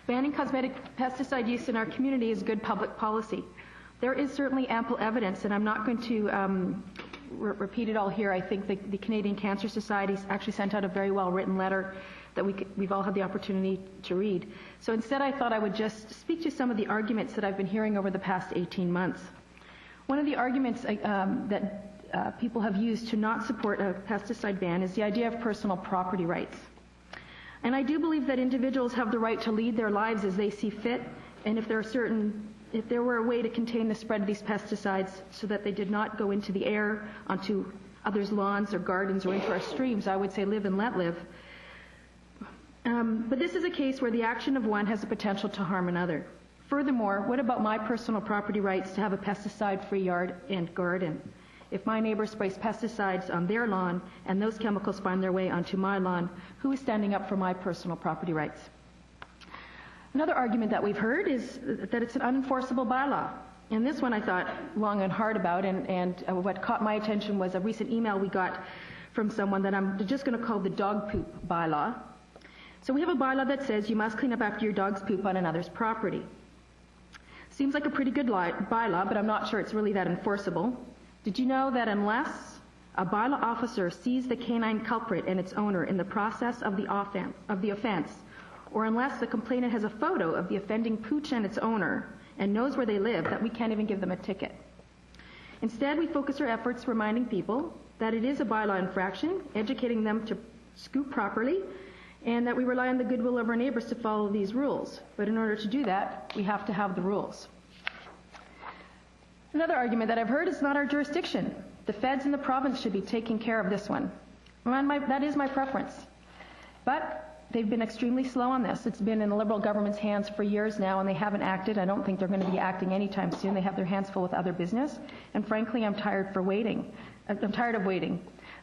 Banning cosmetic pesticide use in our community is good public policy. There is certainly ample evidence, and I'm not going to repeat it all here. I think the Canadian Cancer Society actually sent out a very well-written letter that we've all had the opportunity to read. So instead, I thought I would just speak to some of the arguments that I've been hearing over the past 18 months. One of the arguments that people have used to not support a pesticide ban is the idea of personal property rights. And I do believe that individuals have the right to lead their lives as they see fit, and if there were a way to contain the spread of these pesticides so that they did not go into the air, onto others' lawns or gardens or into our streams, I would say live and let live. But this is a case where the action of one has the potential to harm another. Furthermore, what about my personal property rights to have a pesticide-free yard and garden? If my neighbor sprays pesticides on their lawn and those chemicals find their way onto my lawn, who is standing up for my personal property rights? Another argument that we've heard is that it's an unenforceable bylaw. And this one I thought long and hard about, and what caught my attention was a recent email we got from someone that I'm just going to call the dog poop bylaw. So we have a bylaw that says you must clean up after your dog's poop on another's property. Seems like a pretty good bylaw, but I'm not sure it's really that enforceable. Did you know that unless a bylaw officer sees the canine culprit and its owner in the process of the offense, or unless the complainant has a photo of the offending pooch and its owner and knows where they live, that we can't even give them a ticket. Instead, we focus our efforts reminding people that it is a bylaw infraction, educating them to scoop properly, and that we rely on the goodwill of our neighbors to follow these rules. But in order to do that, we have to have the rules. Another argument that I've heard is not our jurisdiction. The feds in the province should be taking care of this one. That is my preference. But they've been extremely slow on this. It's been in the Liberal government's hands for years now, and they haven't acted. I don't think they're going to be acting anytime soon. They have their hands full with other business. And frankly, I'm tired of waiting.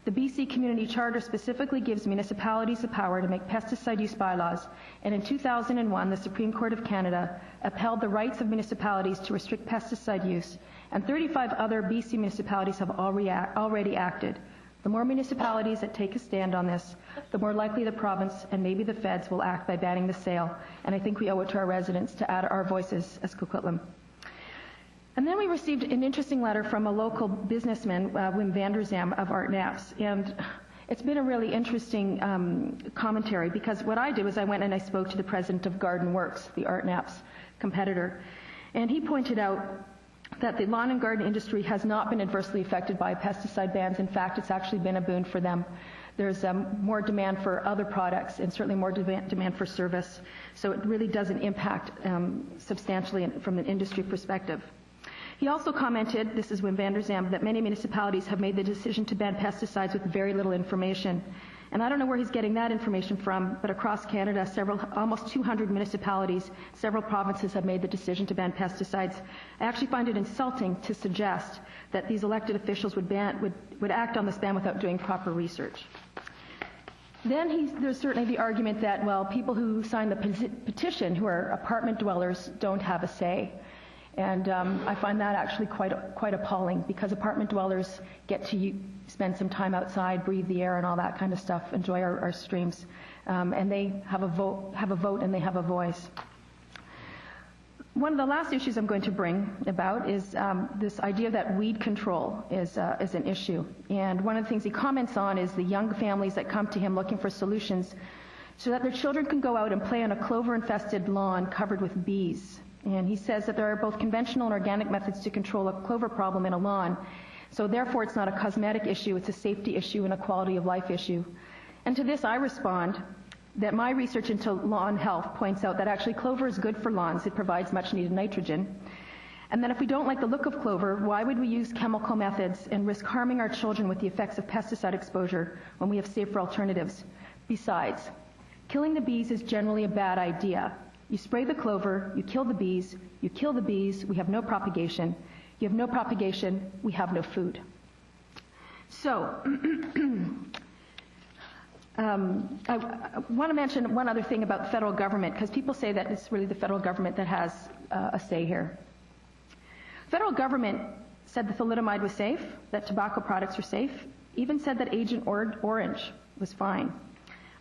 The BC Community Charter specifically gives municipalities the power to make pesticide use bylaws, and in 2001, the Supreme Court of Canada upheld the rights of municipalities to restrict pesticide use, and 35 other BC municipalities have already acted. The more municipalities that take a stand on this, the more likely the province and maybe the feds will act by banning the sale, and I think we owe it to our residents to add our voices as Coquitlam. And then we received an interesting letter from a local businessman, Wim van der Zam of Art Naps. And it's been a really interesting commentary, because what I did was I went and I spoke to the president of Garden Works, the Art Naps competitor. And he pointed out that the lawn and garden industry has not been adversely affected by pesticide bans. In fact, it's actually been a boon for them. There's more demand for other products and certainly more demand for service. So it really doesn't impact substantially from an industry perspective. He also commented, this is Wim van der Zam, that many municipalities have made the decision to ban pesticides with very little information. And I don't know where he's getting that information from, but across Canada, almost 200 municipalities, several provinces have made the decision to ban pesticides. I actually find it insulting to suggest that these elected officials would act on this ban without doing proper research. Then there's certainly the argument that, well, people who sign the petition, who are apartment dwellers, don't have a say. And I find that actually quite appalling, because apartment dwellers get to spend some time outside, breathe the air and all that kind of stuff, enjoy our streams. And they have a vote and they have a voice. One of the last issues I'm going to bring about is this idea that weed control is an issue. And one of the things he comments on is the young families that come to him looking for solutions so that their children can go out and play on a clover-infested lawn covered with bees. And he says that there are both conventional and organic methods to control a clover problem in a lawn. So therefore, it's not a cosmetic issue, it's a safety issue and a quality of life issue. And to this I respond that my research into lawn health points out that actually clover is good for lawns. It provides much needed nitrogen. And that if we don't like the look of clover, why would we use chemical methods and risk harming our children with the effects of pesticide exposure when we have safer alternatives? Besides, killing the bees is generally a bad idea. You spray the clover, you kill the bees, we have no propagation. You have no propagation, we have no food. So, I want to mention one other thing about the federal government, because people say that it's really the federal government that has a say here. The federal government said that thalidomide was safe, that tobacco products were safe, even said that Agent Orange was fine.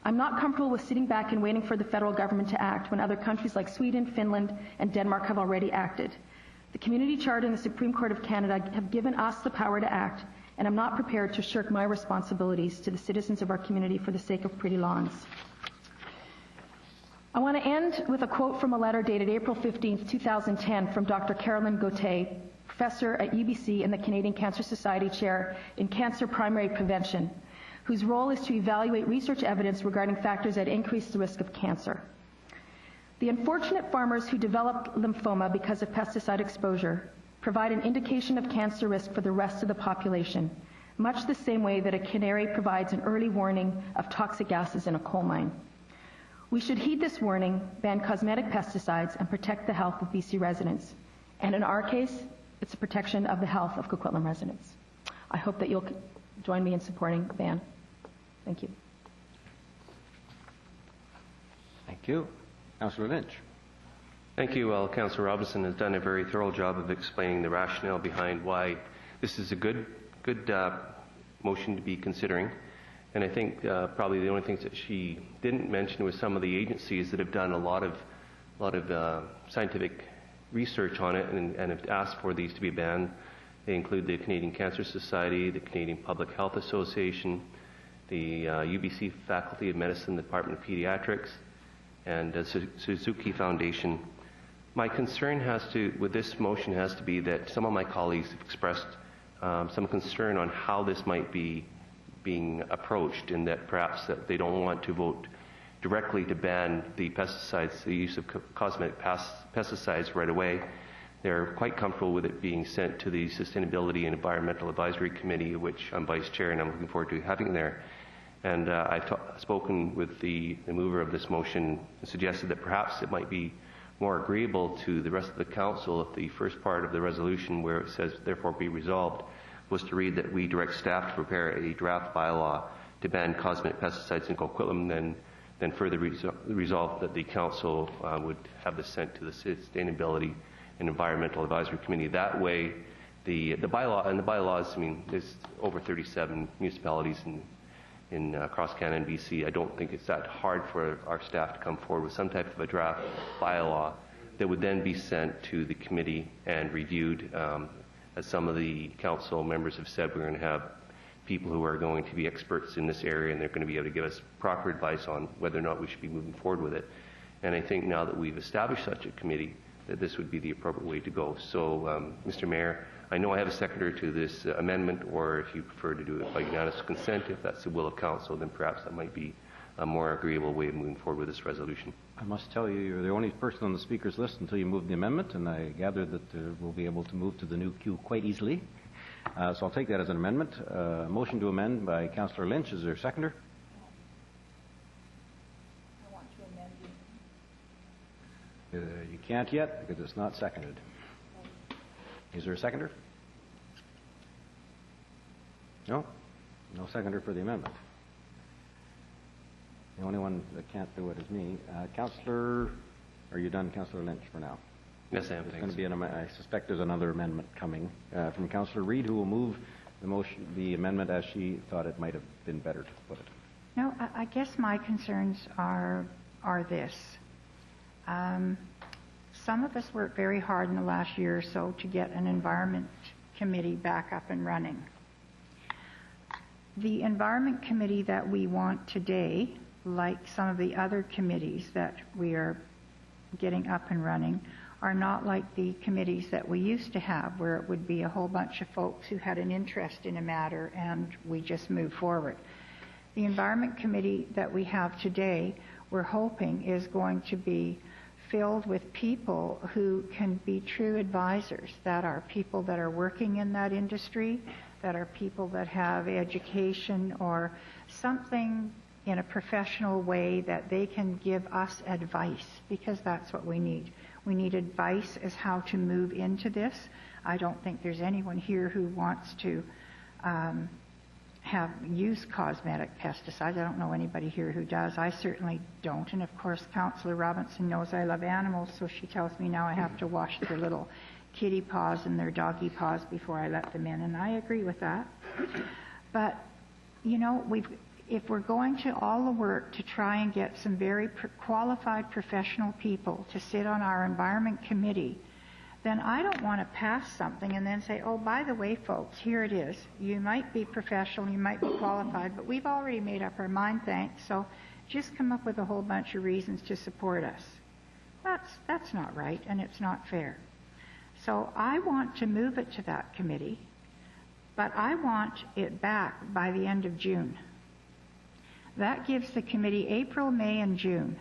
I'm not comfortable with sitting back and waiting for the federal government to act when other countries like Sweden, Finland, and Denmark have already acted. The Community Charter and the Supreme Court of Canada have given us the power to act, and I'm not prepared to shirk my responsibilities to the citizens of our community for the sake of pretty lawns. I want to end with a quote from a letter dated April 15, 2010 from Dr. Carolyn Gauthier, professor at UBC and the Canadian Cancer Society Chair in Cancer Primary Prevention, whose role is to evaluate research evidence regarding factors that increase the risk of cancer. The unfortunate farmers who developed lymphoma because of pesticide exposure provide an indication of cancer risk for the rest of the population, much the same way that a canary provides an early warning of toxic gases in a coal mine. We should heed this warning, ban cosmetic pesticides, and protect the health of BC residents. And in our case, it's a protection of the health of Coquitlam residents. I hope that you'll join me in supporting the ban. Thank you. Thank you. Councillor Lynch. Thank you. Well, Councillor Robinson has done a very thorough job of explaining the rationale behind why this is a good motion to be considering. And I think probably the only things that she didn't mention was some of the agencies that have done a lot of scientific research on it and have asked for these to be banned. They include the Canadian Cancer Society, the Canadian Public Health Association, the UBC Faculty of Medicine, the Department of Pediatrics, and the Suzuki Foundation. My concern with this motion has to be that some of my colleagues have expressed some concern on how this might be being approached, and that perhaps that they don't want to vote directly to ban the pesticides, the use of cosmetic pesticides right away. They're quite comfortable with it being sent to the Sustainability and Environmental Advisory Committee, of which I'm Vice Chair, and I'm looking forward to having there. And I've spoken with the mover of this motion and suggested that perhaps it might be more agreeable to the rest of the Council if the first part of the resolution, where it says, therefore be resolved, was to read that we direct staff to prepare a draft bylaw to ban cosmetic pesticides in Coquitlam, then further resolve that the Council would have this sent to the Sustainability and Environmental Advisory Committee. That way, the bylaw, and the bylaws, I mean, there's over 37 municipalities in across Canada and BC. I don't think it's that hard for our staff to come forward with some type of a draft bylaw that would then be sent to the committee and reviewed. As some of the council members have said, we're going to have people who are going to be experts in this area, and they're going to be able to give us proper advice on whether or not we should be moving forward with it. And I think now that we've established such a committee, that this would be the appropriate way to go. So, Mr. Mayor, I know I have a seconder to this amendment, or if you prefer to do it by unanimous consent, if that's the will of council, then perhaps that might be a more agreeable way of moving forward with this resolution. I must tell you, you're the only person on the speaker's list until you move the amendment, and I gather that we'll be able to move to the new queue quite easily. So I'll take that as an amendment. Motion to amend by Councillor Lynch. Is there a seconder? I want to amend You can't yet because it's not seconded. Is there a seconder? No? No seconder for the amendment. The only one that can't do it is me. Councillor, are you done, Councillor Lynch, for now? Yes, I am. There's going to be I suspect there's another amendment coming from Councillor Reid, who will move the amendment as she thought it might have been better to put it. No, I guess my concerns are this. Some of us worked very hard in the last year or so to get an environment committee back up and running. The environment committee that we want today, like some of the other committees that we are getting up and running, are not like the committees that we used to have, where it would be a whole bunch of folks who had an interest in a matter and we just move forward. The environment committee that we have today, we're hoping is going to be filled with people who can be true advisors, that are people that are working in that industry, that are people that have education or something in a professional way that they can give us advice, because that's what we need. We need advice as how to move into this. I don't think there's anyone here who wants to use cosmetic pesticides. I don't know anybody here who does. I certainly don't. And of course, Councillor Robinson knows I love animals, so she tells me now I have to wash their little kitty paws and their doggy paws before I let them in, and I agree with that. But, you know, if we're going to all the work to try and get some very qualified professional people to sit on our environment committee, then I don't want to pass something and then say, oh, by the way, folks, here it is. You might be professional, you might be qualified, but we've already made up our mind, thanks, so just come up with a whole bunch of reasons to support us. That's not right, and it's not fair. So I want to move it to that committee, but I want it back by the end of June. That gives the committee April, May, and June.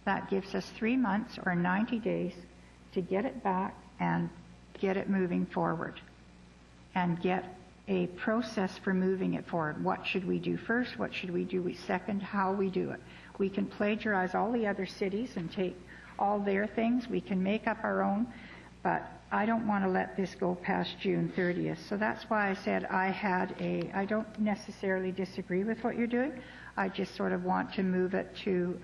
That gives us 3 months or 90 days to get it back and get it moving forward and get a process for moving it forward. What should we do first? What should we do second? How we do it? We can plagiarize all the other cities and take all their things. We can make up our own, but I don't want to let this go past June 30th. So that's why I said I don't necessarily disagree with what you're doing. I just sort of want to move it to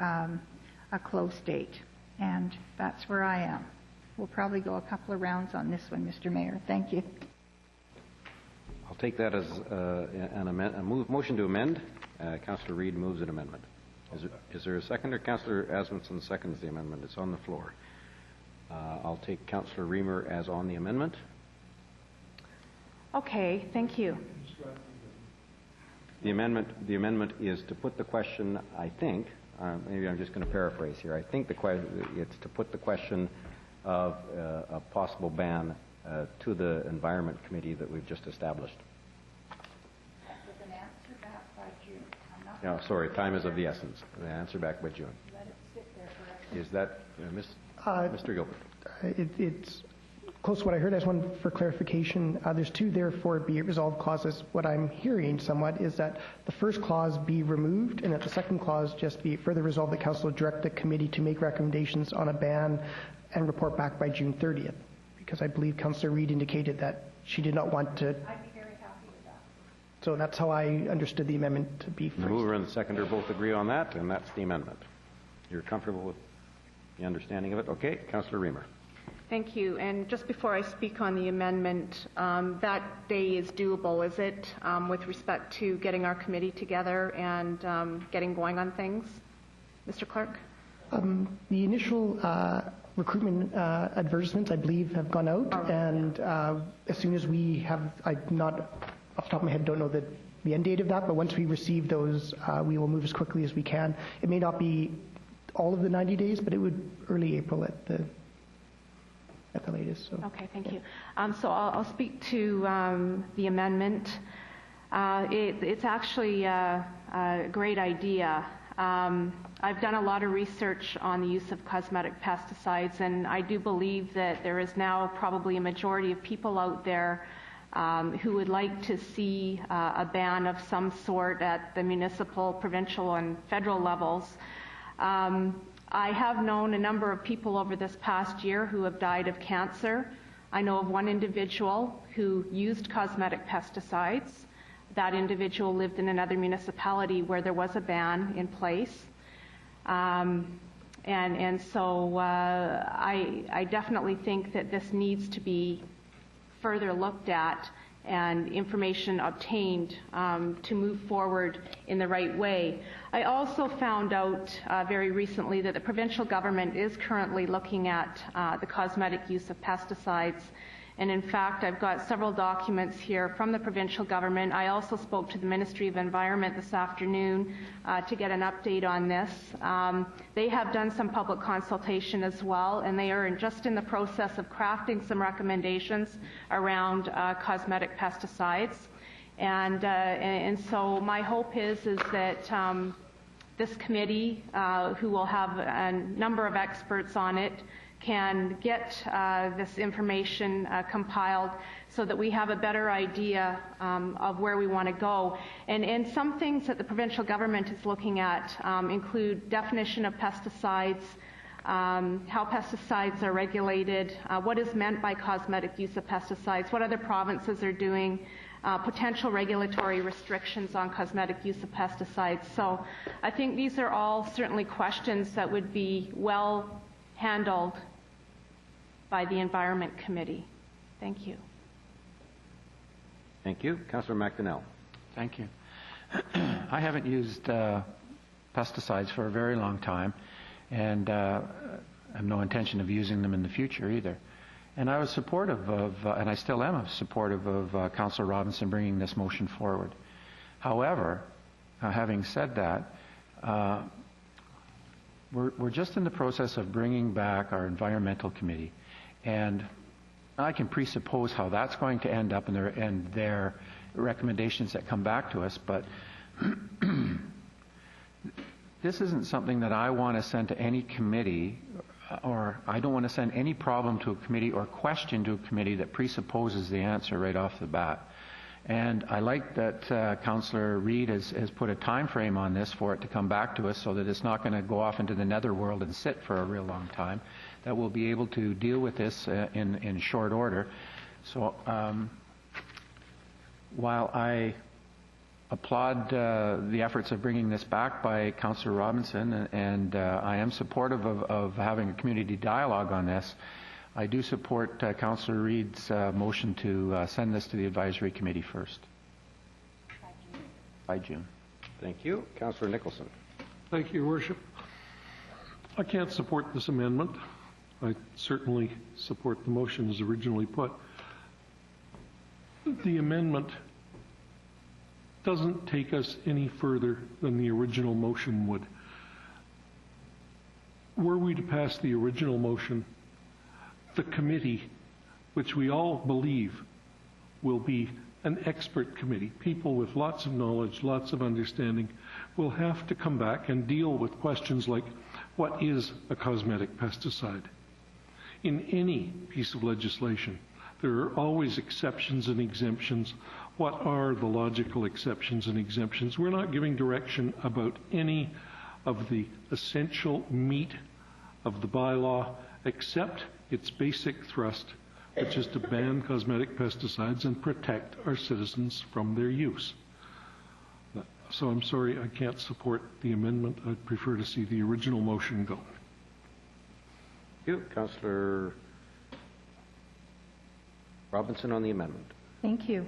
a close date. And that's where I am. We'll probably go a couple of rounds on this one, Mr. Mayor. Thank you. I'll take that as a motion to amend. Councillor Reid moves an amendment. Is there a seconder? Councillor Asmundson seconds the amendment. It's on the floor. I'll take Councillor Reamer as on the amendment. Okay, thank you. The amendment is to put the question, I think, maybe I'm just going to paraphrase here. I think it's to put the question of a possible ban to the Environment Committee that we've just established. With an answer back by June. No, sorry, time is of the essence. The answer back by June. Let it sit there forever. Is that Mr. Gilbert? It's close to what I heard. I just want for clarification. There's two therefore be it resolved clauses. What I'm hearing somewhat is that the first clause be removed and that the second clause just be further resolved that Council direct the committee to make recommendations on a ban and report back by June 30th. Because I believe Councillor Reid indicated that she did not want to. I'd be very happy with that. So that's how I understood the amendment to be phrased. The mover and the seconder both agree on that, and that's the amendment. You're comfortable with the understanding of it? Okay, Councillor Reamer. Thank you. And just before I speak on the amendment, that day is doable, is it, with respect to getting our committee together and getting going on things? Mr. Clerk? The initial recruitment advertisements, I believe, have gone out, and as soon as we have, I'm not off the top of my head, don't know the end date of that, but once we receive those, we will move as quickly as we can. It may not be all of the 90 days, but it would early April at the latest. So. Okay, thank you. So I'll speak to the amendment. It's actually a great idea. I've done a lot of research on the use of cosmetic pesticides, and I do believe that there is now probably a majority of people out there who would like to see a ban of some sort at the municipal, provincial, and federal levels. I have known a number of people over this past year who have died of cancer. I know of one individual who used cosmetic pesticides. That individual lived in another municipality where there was a ban in place. And so I definitely think that this needs to be further looked at and information obtained to move forward in the right way. I also found out very recently that the provincial government is currently looking at the cosmetic use of pesticides. And in fact, I've got several documents here from the provincial government. I also spoke to the Ministry of Environment this afternoon to get an update on this. They have done some public consultation as well, and they are just in the process of crafting some recommendations around cosmetic pesticides. And so my hope is that this committee, who will have a number of experts on it, can get this information compiled so that we have a better idea of where we want to go. And some things that the provincial government is looking at include definition of pesticides, how pesticides are regulated, what is meant by cosmetic use of pesticides, what other provinces are doing, potential regulatory restrictions on cosmetic use of pesticides. So I think these are all certainly questions that would be well handled by the Environment Committee. Thank you. Thank you. Councillor McDonnell. Thank you. I haven't used pesticides for a very long time, and I have no intention of using them in the future either. And I was supportive of, and I still am supportive of Councillor Robinson bringing this motion forward. However, having said that, we're just in the process of bringing back our Environmental Committee, and I can presuppose how that's going to end up and their recommendations that come back to us, but this isn't something that I want to send to any committee, or I don't want to send any problem to a committee or question to a committee that presupposes the answer right off the bat. And I like that Councillor Reid has put a time frame on this for it to come back to us so that it's not going to go off into the netherworld and sit for a real long time, that we'll be able to deal with this in short order. So while I applaud the efforts of bringing this back by Councillor Robinson, and I am supportive of having a community dialogue on this, I do support Councillor Reid's motion to send this to the Advisory Committee first. By June. Thank you. Councillor Nicholson. Thank you, Your Worship. I can't support this amendment. I certainly support the motion as originally put. The amendment doesn't take us any further than the original motion would. Were we to pass the original motion, the committee, which we all believe will be an expert committee, people with lots of knowledge, lots of understanding, will have to come back and deal with questions like, what is a cosmetic pesticide? In any piece of legislation, there are always exceptions and exemptions. What are the logical exceptions and exemptions? We're not giving direction about any of the essential meat of the bylaw except its basic thrust, which is to ban cosmetic pesticides and protect our citizens from their use. So I'm sorry I can't support the amendment. I'd prefer to see the original motion go. Thank you. Councillor Robinson on the amendment. Thank you.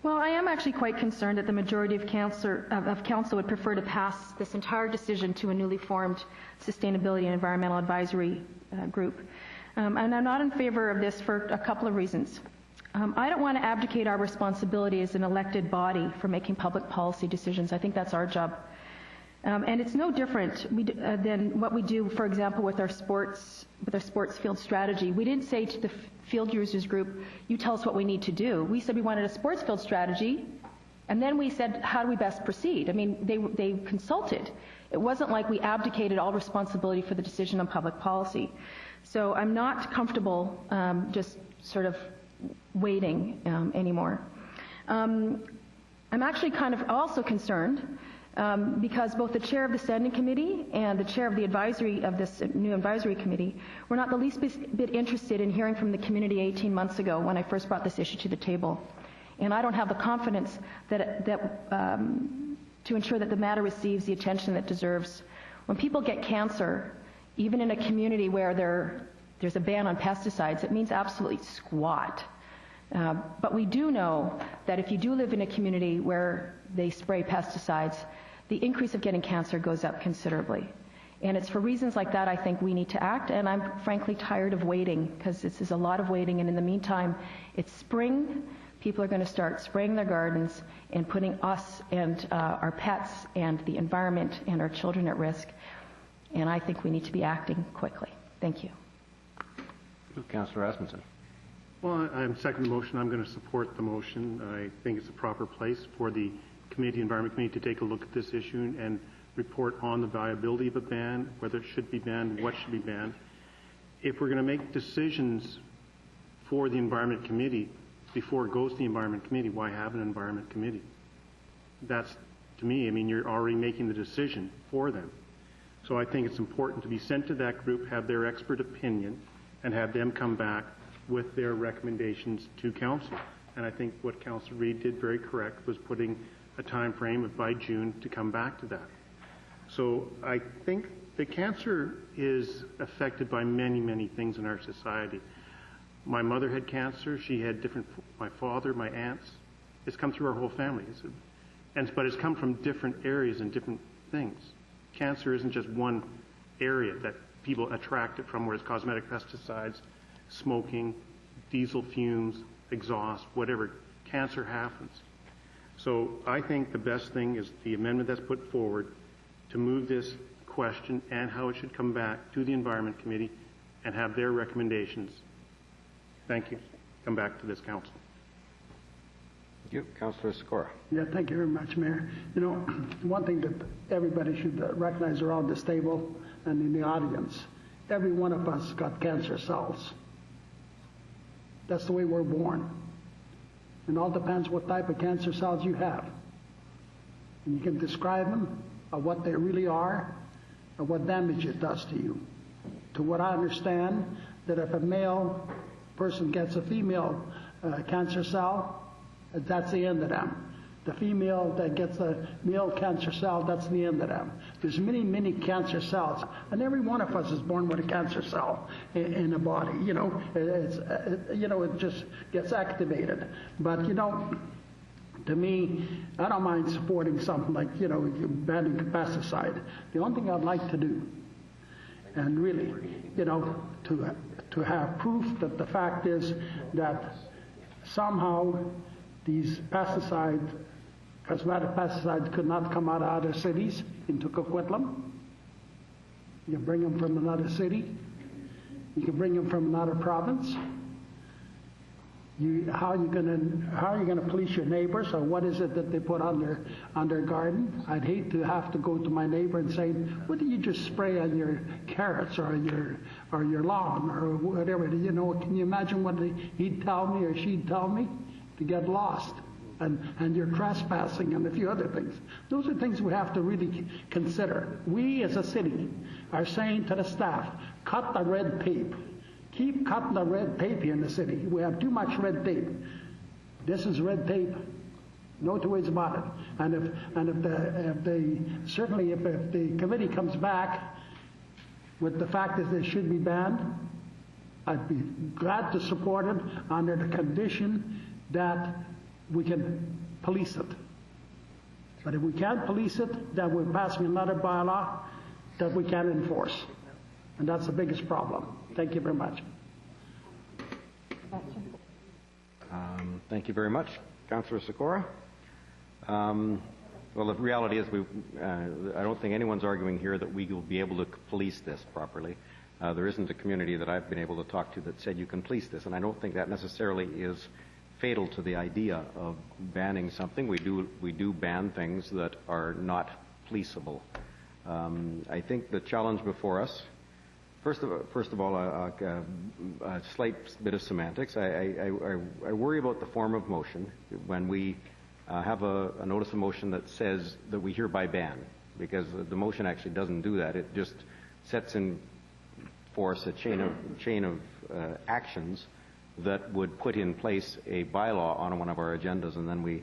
Well, I am actually quite concerned that the majority of council would prefer to pass this entire decision to a newly formed Sustainability and Environmental Advisory Group. And I'm not in favor of this for a couple of reasons. I don't want to abdicate our responsibility as an elected body for making public policy decisions. I think that's our job. And it's no different than what we do, for example, with our Sportsfield strategy. We didn't say to the field users group, you tell us what we need to do. We said we wanted a Sportsfield strategy, and then we said, how do we best proceed? I mean, they consulted. It wasn't like we abdicated all responsibility for the decision on public policy. So I'm not comfortable just sort of waiting anymore. I'm actually kind of also concerned because both the chair of the standing committee and the chair of the advisory of this new advisory committee were not the least bit interested in hearing from the community 18 months ago when I first brought this issue to the table. And I don't have the confidence that to ensure that the matter receives the attention that it deserves. When people get cancer, even in a community where there's a ban on pesticides, it means absolutely squat. But we do know that if you do live in a community where they spray pesticides, the increase of getting cancer goes up considerably. And it's for reasons like that I think we need to act, and I'm frankly tired of waiting, because this is a lot of waiting, and in the meantime, it's spring. People are going to start spraying their gardens and putting us and our pets and the environment and our children at risk, and I think we need to be acting quickly. Thank you. Councillor Rasmussen. Well, I'm second the motion. I'm going to support the motion. I think it's a proper place for the Environment Committee to take a look at this issue and report on the viability of a ban, whether it should be banned, what should be banned. If we're going to make decisions for the Environment Committee before it goes to the Environment Committee, why have an Environment Committee? That's, to me, I mean, you're already making the decision for them. So I think it's important to be sent to that group, have their expert opinion, and have them come back with their recommendations to council. And I think what Councillor Reid did very correct was putting a time frame of by June to come back to that. So I think the cancer is affected by many, many things in our society. My mother had cancer. She had my father, my aunts. It's come through our whole family. But it's come from different areas and different things. Cancer isn't just one area that people attract it from, where it's cosmetic pesticides, smoking, diesel fumes, exhaust, whatever. Cancer happens. So I think the best thing is the amendment that's put forward to move this question and how it should come back to the Environment Committee and have their recommendations. Thank you. Come back to this council. Thank you. Councillor Sikora. Yeah, thank you very much, Mayor. You know, one thing that everybody should recognize around this table and in the audience, every one of us got cancer cells. That's the way we're born. It all depends what type of cancer cells you have. And you can describe them, of what they really are, or what damage it does to you. To what I understand, that if a male person gets a female cancer cell, that's the end of them. The female that gets a male cancer cell, that's the end of them. There's many, many cancer cells, and every one of us is born with a cancer cell in the body. You know, it just gets activated. But you know, to me, I don't mind supporting something like banning pesticide. The only thing I'd like to do, and really, to have proof that the fact is that somehow these pesticides, cosmetic pesticides, could not come out of other cities into Coquitlam. You can bring them from another city. You can bring them from another province. How are you going to police your neighbors, or what is it that they put on their garden? I'd hate to have to go to my neighbor and say, "What did you just spray on your carrots or your lawn or whatever?" You know, can you imagine what he'd tell me or she'd tell me? To get lost, and you're trespassing and a few other things. Those are things we have to really consider. We as a city are saying to the staff, cut the red tape. Keep cutting the red tape here in the city. We have too much red tape. This is red tape. No two ways about it. And if the committee comes back with the fact that they should be banned, I'd be glad to support it under the condition that we can police it. But if we can't police it, then we're passing another bylaw that we can't enforce. And that's the biggest problem. Thank you very much. Thank you very much, Councillor Sikora. Well, the reality is I don't think anyone's arguing here that we will be able to police this properly. There isn't a community that I've been able to talk to that said you can police this, and I don't think that necessarily is fatal to the idea of banning something. We do ban things that are not policeable. I think the challenge before us, first of all, a slight bit of semantics. I worry about the form of motion when we have a notice of motion that says that we hereby ban, because the motion actually doesn't do that. It just sets in force a chain of actions that would put in place a bylaw on one of our agendas, and then we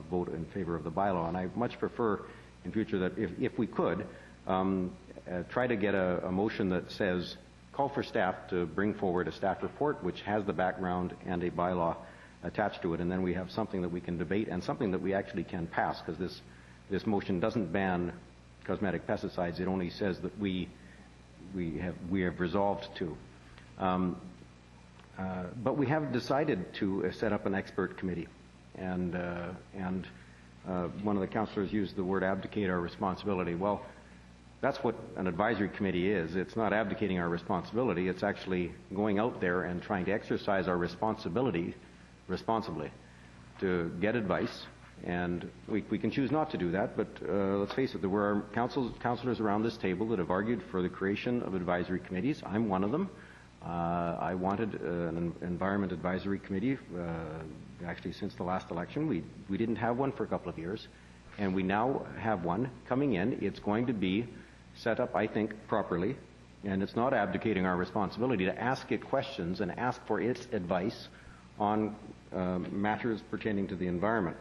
vote in favor of the bylaw. And I much prefer in future that if we could, try to get a motion that says, call for staff to bring forward a staff report which has the background and a bylaw attached to it, and then we have something that we can debate and something that we actually can pass, because this motion doesn't ban cosmetic pesticides. It only says that we have resolved to. But we have decided to set up an expert committee, and one of the councillors used the word abdicate our responsibility. Well, that's what an advisory committee is. It's not abdicating our responsibility. It's actually going out there and trying to exercise our responsibility responsibly to get advice. And we can choose not to do that, but let's face it, there were councillors around this table that have argued for the creation of advisory committees. I'm one of them. I wanted an environment advisory committee actually since the last election. We didn't have one for a couple of years, and we now have one coming in. It's going to be set up, I think, properly, and it's not abdicating our responsibility to ask it questions and ask for its advice on matters pertaining to the environment.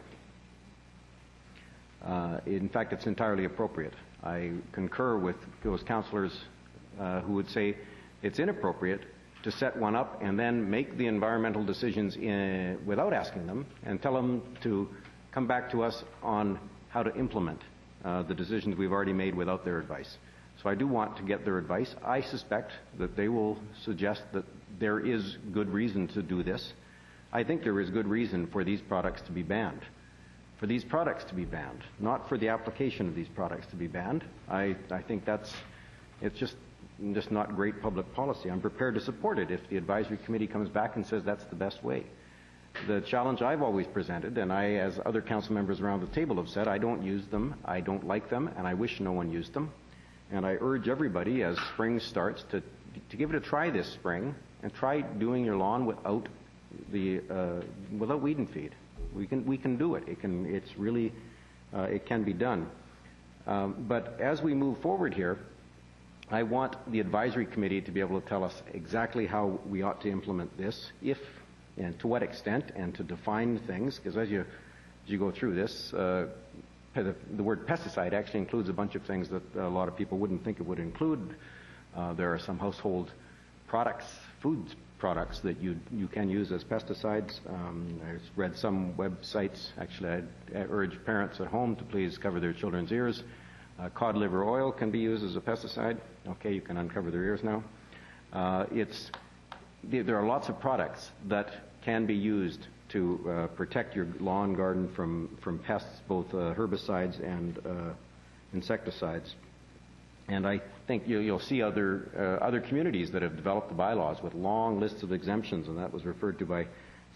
In fact, it's entirely appropriate. I concur with those councillors who would say it's inappropriate to set one up and then make the environmental decisions without asking them and tell them to come back to us on how to implement the decisions we've already made without their advice. So I do want to get their advice. I suspect that they will suggest that there is good reason to do this. I think there is good reason for these products to be banned. For these products to be banned, not for the application of these products to be banned. I think it's just not great public policy. I'm prepared to support it if the advisory committee comes back and says that's the best way. The challenge I've always presented, and I, as other council members around the table have said, I don't use them, I don't like them, and I wish no one used them. And I urge everybody, as spring starts, to give it a try this spring and try doing your lawn without weed and feed. We can do it. It can be done. But as we move forward here, I want the advisory committee to be able to tell us exactly how we ought to implement this, if and to what extent, and to define things, because as you go through this, the word pesticide actually includes a bunch of things that a lot of people wouldn't think it would include. There are some household products, food products that you can use as pesticides. I've read some websites. Actually, I urge parents at home to please cover their children's ears. Cod liver oil can be used as a pesticide. Okay, you can uncover their ears now. There are lots of products that can be used to protect your lawn garden from pests, both herbicides and insecticides. And I think you'll see other communities that have developed the bylaws with long lists of exemptions, and that was referred to by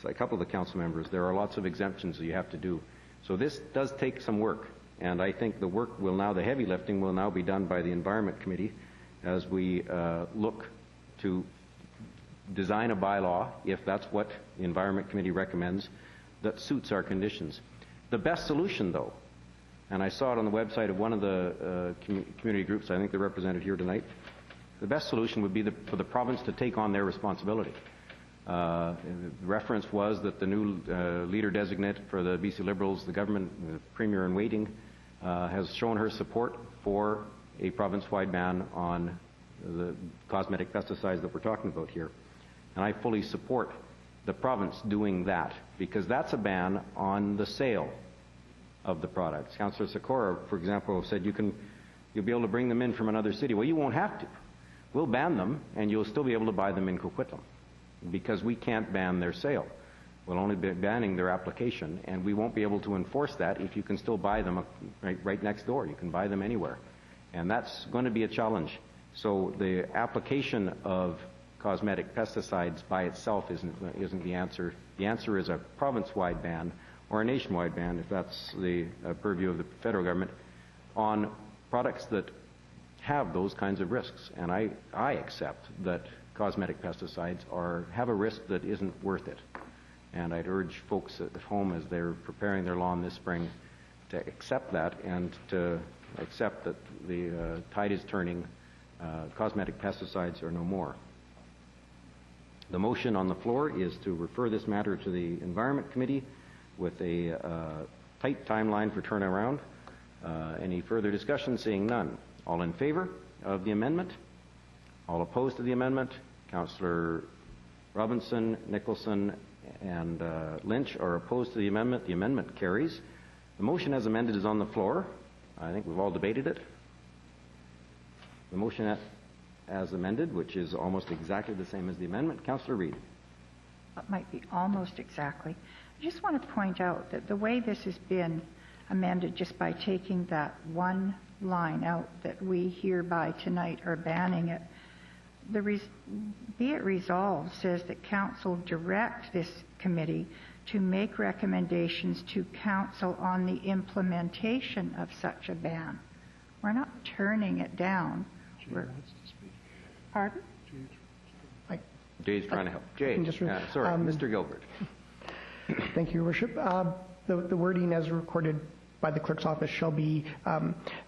a couple of the council members. There are lots of exemptions that you have to do. So this does take some work, and I think the work the heavy lifting will now be done by the Environment Committee as we look to design a bylaw, if that's what the Environment Committee recommends, that suits our conditions. The best solution, though, and I saw it on the website of one of the community groups, I think they're represented here tonight, the best solution would be for the province to take on their responsibility. The reference was that the new leader designate for the BC Liberals, the government, the Premier in waiting, has shown her support for a province-wide ban on the cosmetic pesticides that we're talking about here. And I fully support the province doing that, because that's a ban on the sale of the products. Councillor Sikora, for example, said you'll be able to bring them in from another city. Well, you won't have to. We'll ban them, and you'll still be able to buy them in Coquitlam, because we can't ban their sale. We'll only be banning their application, and we won't be able to enforce that if you can still buy them right next door. You can buy them anywhere. And that's going to be a challenge. So the application of cosmetic pesticides by itself isn't the answer. The answer is a province-wide ban or a nationwide ban, if that's the purview of the federal government, on products that have those kinds of risks. And I accept that cosmetic pesticides have a risk that isn't worth it. And I'd urge folks at home, as they're preparing their lawn this spring, to accept that and to accept that the tide is turning. Cosmetic pesticides are no more. The motion on the floor is to refer this matter to the Environment Committee with a tight timeline for turnaround. Any further discussion? Seeing none. All in favor of the amendment? All opposed to the amendment? Councillor Robinson, Nicholson, and Lynch are opposed to the amendment. The amendment carries. The motion as amended is on the floor. I think we've all debated it. The motion as amended, which is almost exactly the same as the amendment. Councillor Reid. It might be almost exactly. I just want to point out that the way this has been amended, just by taking that one line out, that we hereby tonight are banning it, be it resolved says that council direct this committee to make recommendations to council on the implementation of such a ban. We're not turning it down. Pardon? Jay's trying to help. Jay, sorry, Mr. Gilbert. Thank you, Your Worship. The wording as recorded by the clerk's office shall be,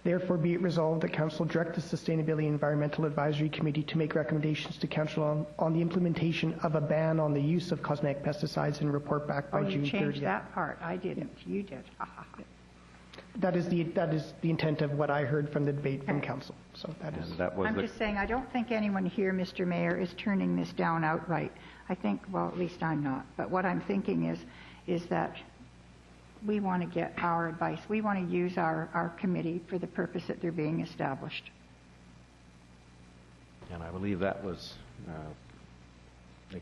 therefore be it resolved that council direct the Sustainability Environmental Advisory Committee to make recommendations to council on the implementation of a ban on the use of cosmetic pesticides and report back by June 30th. You changed that part. I didn't. You did. That is the intent of what I heard from the debate from council. So I'm just saying, I don't think anyone here, Mr. Mayor, is turning this down outright. I think, well, at least I'm not. But what I'm thinking is that we want to get our advice. We want to use our committee for the purpose that they're being established. And I believe that was the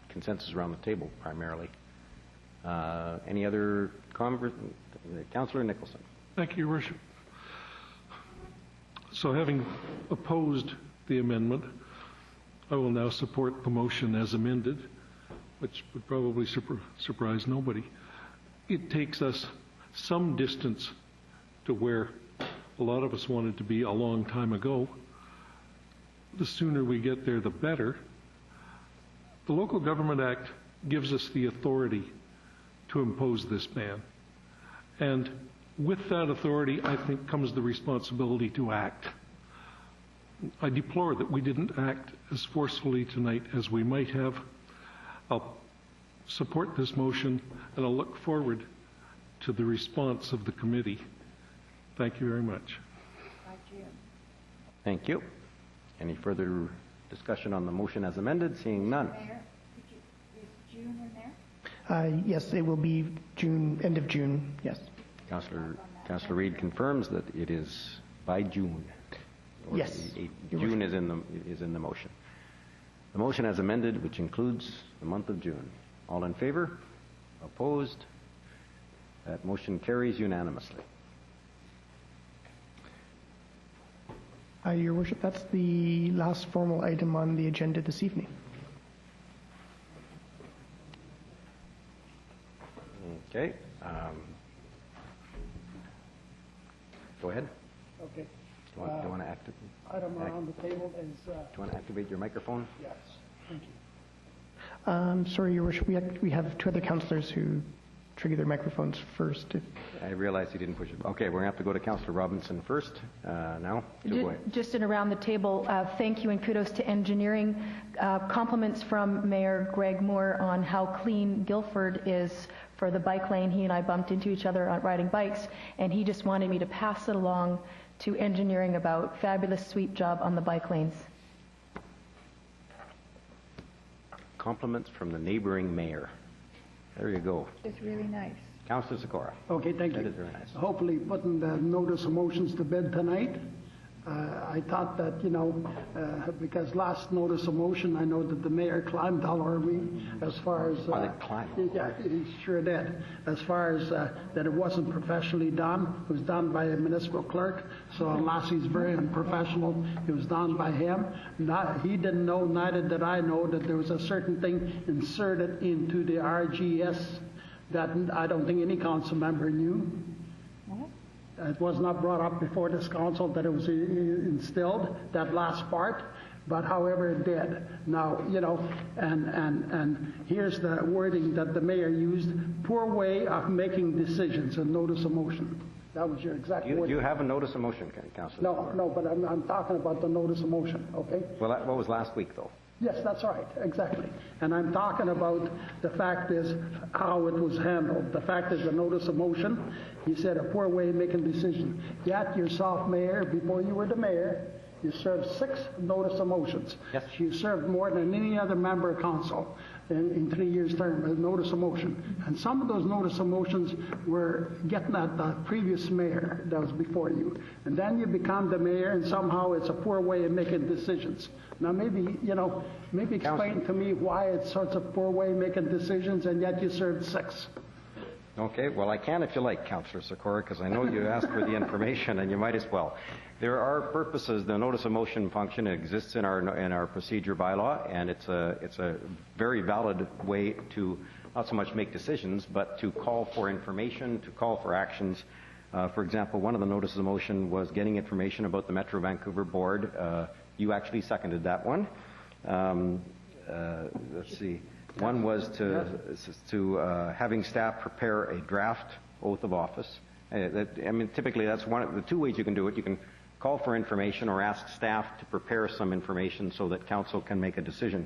consensus around the table, primarily. Any other Councillor Nicholson. Thank you, Your Worship. So having opposed the amendment, I will now support the motion as amended, which would probably surprise nobody. It takes us some distance to where a lot of us wanted to be a long time ago. The sooner we get there, the better. The Local Government Act gives us the authority to impose this ban. And with that authority, I think, comes the responsibility to act. I deplore that we didn't act as forcefully tonight as we might have. I'll support this motion, and I'll look forward to the response of the committee. Thank you very much. Thank you. Any further discussion on the motion as amended? Seeing none. Mayor, is June in there? Yes, it will be June, end of June, yes. Councillor Reid confirms that it is by June. Yes. June is in the motion. The motion as amended, which includes the month of June. All in favor? Opposed? That motion carries unanimously. Your Worship, that's the last formal item on the agenda this evening. Okay. Go ahead. Okay. Do you want to activate? Item around the table is... do you want to activate your microphone? Yes. Thank you. Sorry, Your Worship, we have two other councillors who trigger their microphones first. I realized you didn't push it. Okay, we're going to have to go to Councillor Robinson first now. Go ahead. Just in around the table, thank you and kudos to engineering. Compliments from Mayor Greg Moore on how clean Guildford is for the bike lane. He and I bumped into each other on riding bikes, and he just wanted me to pass it along to engineering about fabulous sweep job on the bike lanes. Compliments from the neighboring mayor. There you go. It's really nice. Councillor Sikora. Okay, thank you. That is very nice. Hopefully putting the notice of motions to bed tonight. I thought that, because last notice of motion, I know that the mayor climbed all over me as far as... Oh, they climbed? Yeah, he sure did. As far as that it wasn't professionally done, it was done by a municipal clerk. So unless he's very unprofessional, it was done by him. He didn't know, neither did I know, that there was a certain thing inserted into the RGS that I don't think any council member knew. It was not brought up before this council that it was instilled, that last part, but however it did. Now, and here's the wording that the mayor used: poor way of making decisions, a notice of motion. That was your exact wording. You have a notice of motion, Councillor? No, but I'm talking about the notice of motion, okay? Well, what was last week, though? Yes, that's right, exactly. And I'm talking about the fact is how it was handled. The fact is the notice of motion, he said a poor way of making decisions. Yet yourself, Mayor, before you were the mayor, you served 6 notice of motions. Yes. You served more than any other member of council in 3 years' term, a notice of motion. And some of those notice of motions were getting at the previous mayor that was before you. And then you become the mayor, and somehow it's a poor way of making decisions. Now maybe explain to me why it's such a poor way of making decisions, and yet you served 6. Okay, well, I can if you like, Councillor Sikora, because I know you asked for the information, and you might as well. There are purposes. The notice of motion function exists in our procedure bylaw, and it's a very valid way to not so much make decisions, but to call for information, to call for actions. For example, one of the notices of motion was getting information about the Metro Vancouver Board. You actually seconded that one. Let's see. One was to having staff prepare a draft oath of office. Typically that's one of the 2 ways you can do it. You can call for information or ask staff to prepare some information so that council can make a decision.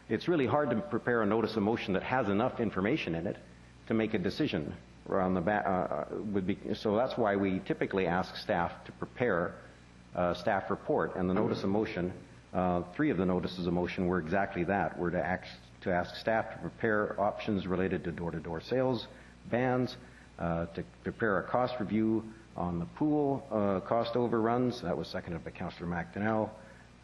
It's really hard to prepare a notice of motion that has enough information in it to make a decision. So that's why we typically ask staff to prepare a staff report. And the notice of motion, 3 of the notices of motion were exactly that. We're to ask staff to prepare options related to door-to-door sales, bans, to prepare a cost review on the pool cost overruns. That was seconded by Councillor McDonnell.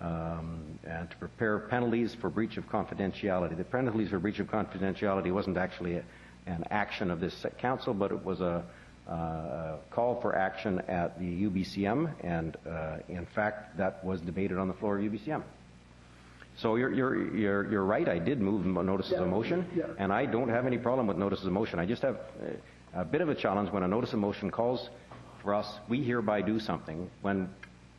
And to prepare penalties for breach of confidentiality. The penalties for breach of confidentiality wasn't actually an action of this council, but it was a call for action at the UBCM, and in fact, that was debated on the floor of UBCM. So you're right. I did move notices of motion, and I don't have any problem with notices of motion. I just have a bit of a challenge when a notice of motion calls for us. We hereby do something when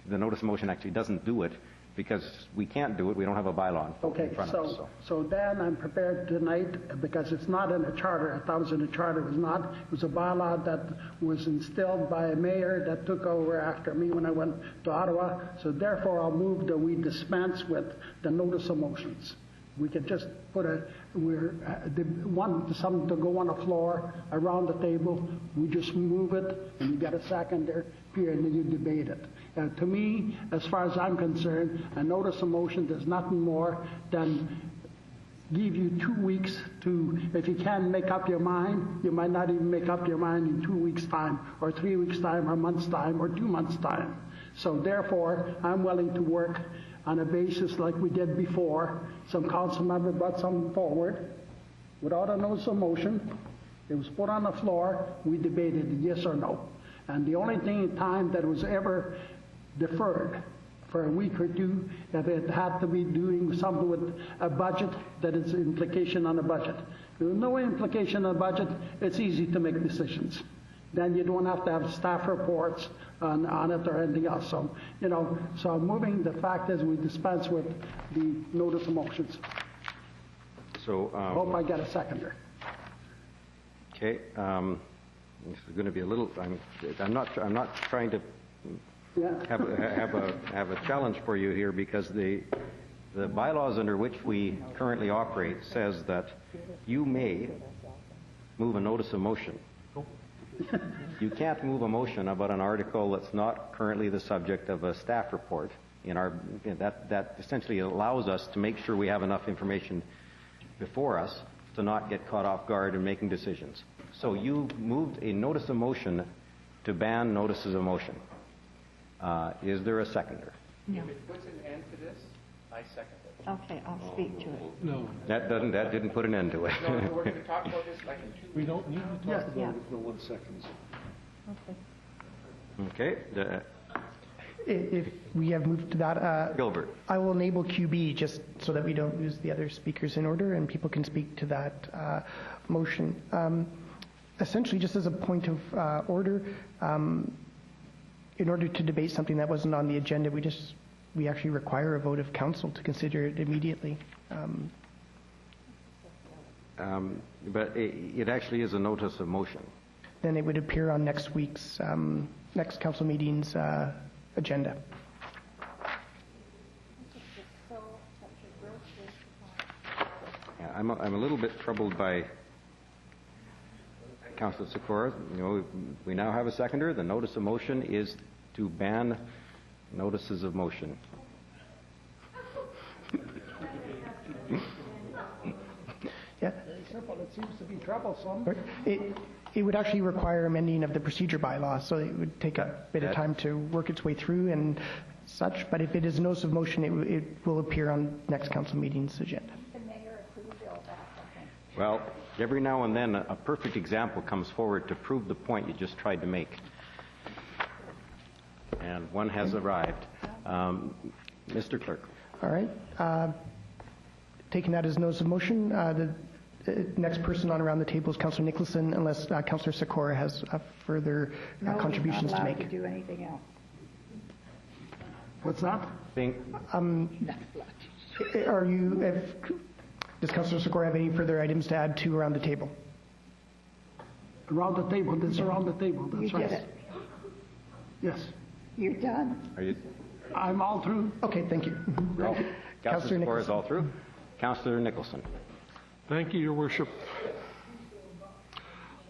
the notice of motion actually doesn't do it, because we can't do it. We don't have a bylaw in front of us. So then I'm prepared tonight, because it's not in the charter. I thought it was in the charter. It was not. It was a bylaw that was instilled by a mayor that took over after me when I went to Ottawa. So therefore, I'll move that we dispense with the notice of motions. We could just put something to go on the floor around the table. We just move it, and you get a second there, and then you debate it. To me, as far as I'm concerned, a notice of motion does nothing more than give you 2 weeks to, if you can make up your mind, you might not even make up your mind in 2 weeks' time, or 3 weeks' time, or a month's time, or 2 months' time. So therefore, I'm willing to work on a basis like we did before. Some council member brought something forward without a notice of motion. It was put on the floor. We debated yes or no. And the only time that was ever deferred for a week or two, if it had to be doing something with a budget, that is implication on a budget. There was no implication on a budget. It's easy to make decisions. Then you don't have to have staff reports on it or anything else. So, so I'm moving. The fact is we dispense with the notice of motions. So hope I get a seconder. Okay. This is going to be a little. I'm not trying to have a challenge for you here, because the bylaws under which we currently operate says that you may move a notice of motion. You can't move a motion about an article that's not currently the subject of a staff report. That essentially allows us to make sure we have enough information before us to not get caught off guard in making decisions. So you moved a notice of motion to ban notices of motion. Is there a seconder? No. If it puts an end to this, I second it. Okay, I'll speak to it. No, That didn't put an end to it. No, we're going to talk about this like in 2 weeks. we don't need to Yes. talk about it if no one seconds. Okay. Okay, If we have moved to that, Gilbert. I will enable QB just so that we don't lose the other speakers in order and people can speak to that motion. Essentially, just as a point of order, in order to debate something that wasn't on the agenda, we actually require a vote of council to consider it immediately. But it actually is a notice of motion. Then it would appear on next week's, next council meeting's agenda. Yeah, I'm a little bit troubled by Councillor Sikora. You know, we now have a seconder. The notice of motion is to ban notices of motion. Yeah. Simple, it seems to be troublesome. It would actually require amending of the procedure bylaw, so it would take a bit of time to work its way through and such, but if it is a notice of motion, it will appear on next council meeting's agenda. Well, every now and then a perfect example comes forward to prove the point you just tried to make. And one has arrived. Mr. Clerk. All right. Taking that as notice of motion, the next person on around the table is Councillor Nicholson, unless Councillor Sikora has further contributions to make. No, do anything else. What's that? Are you? Does Councillor Sikora have any further items to add to around the table? Around the table, this around the table, that's You right. did it. Yes, You're done. Are you? I'm all through. Okay, thank you. Oh, Councillor Sikora is Nicholson. all through. Councillor Nicholson. Thank you, Your Worship.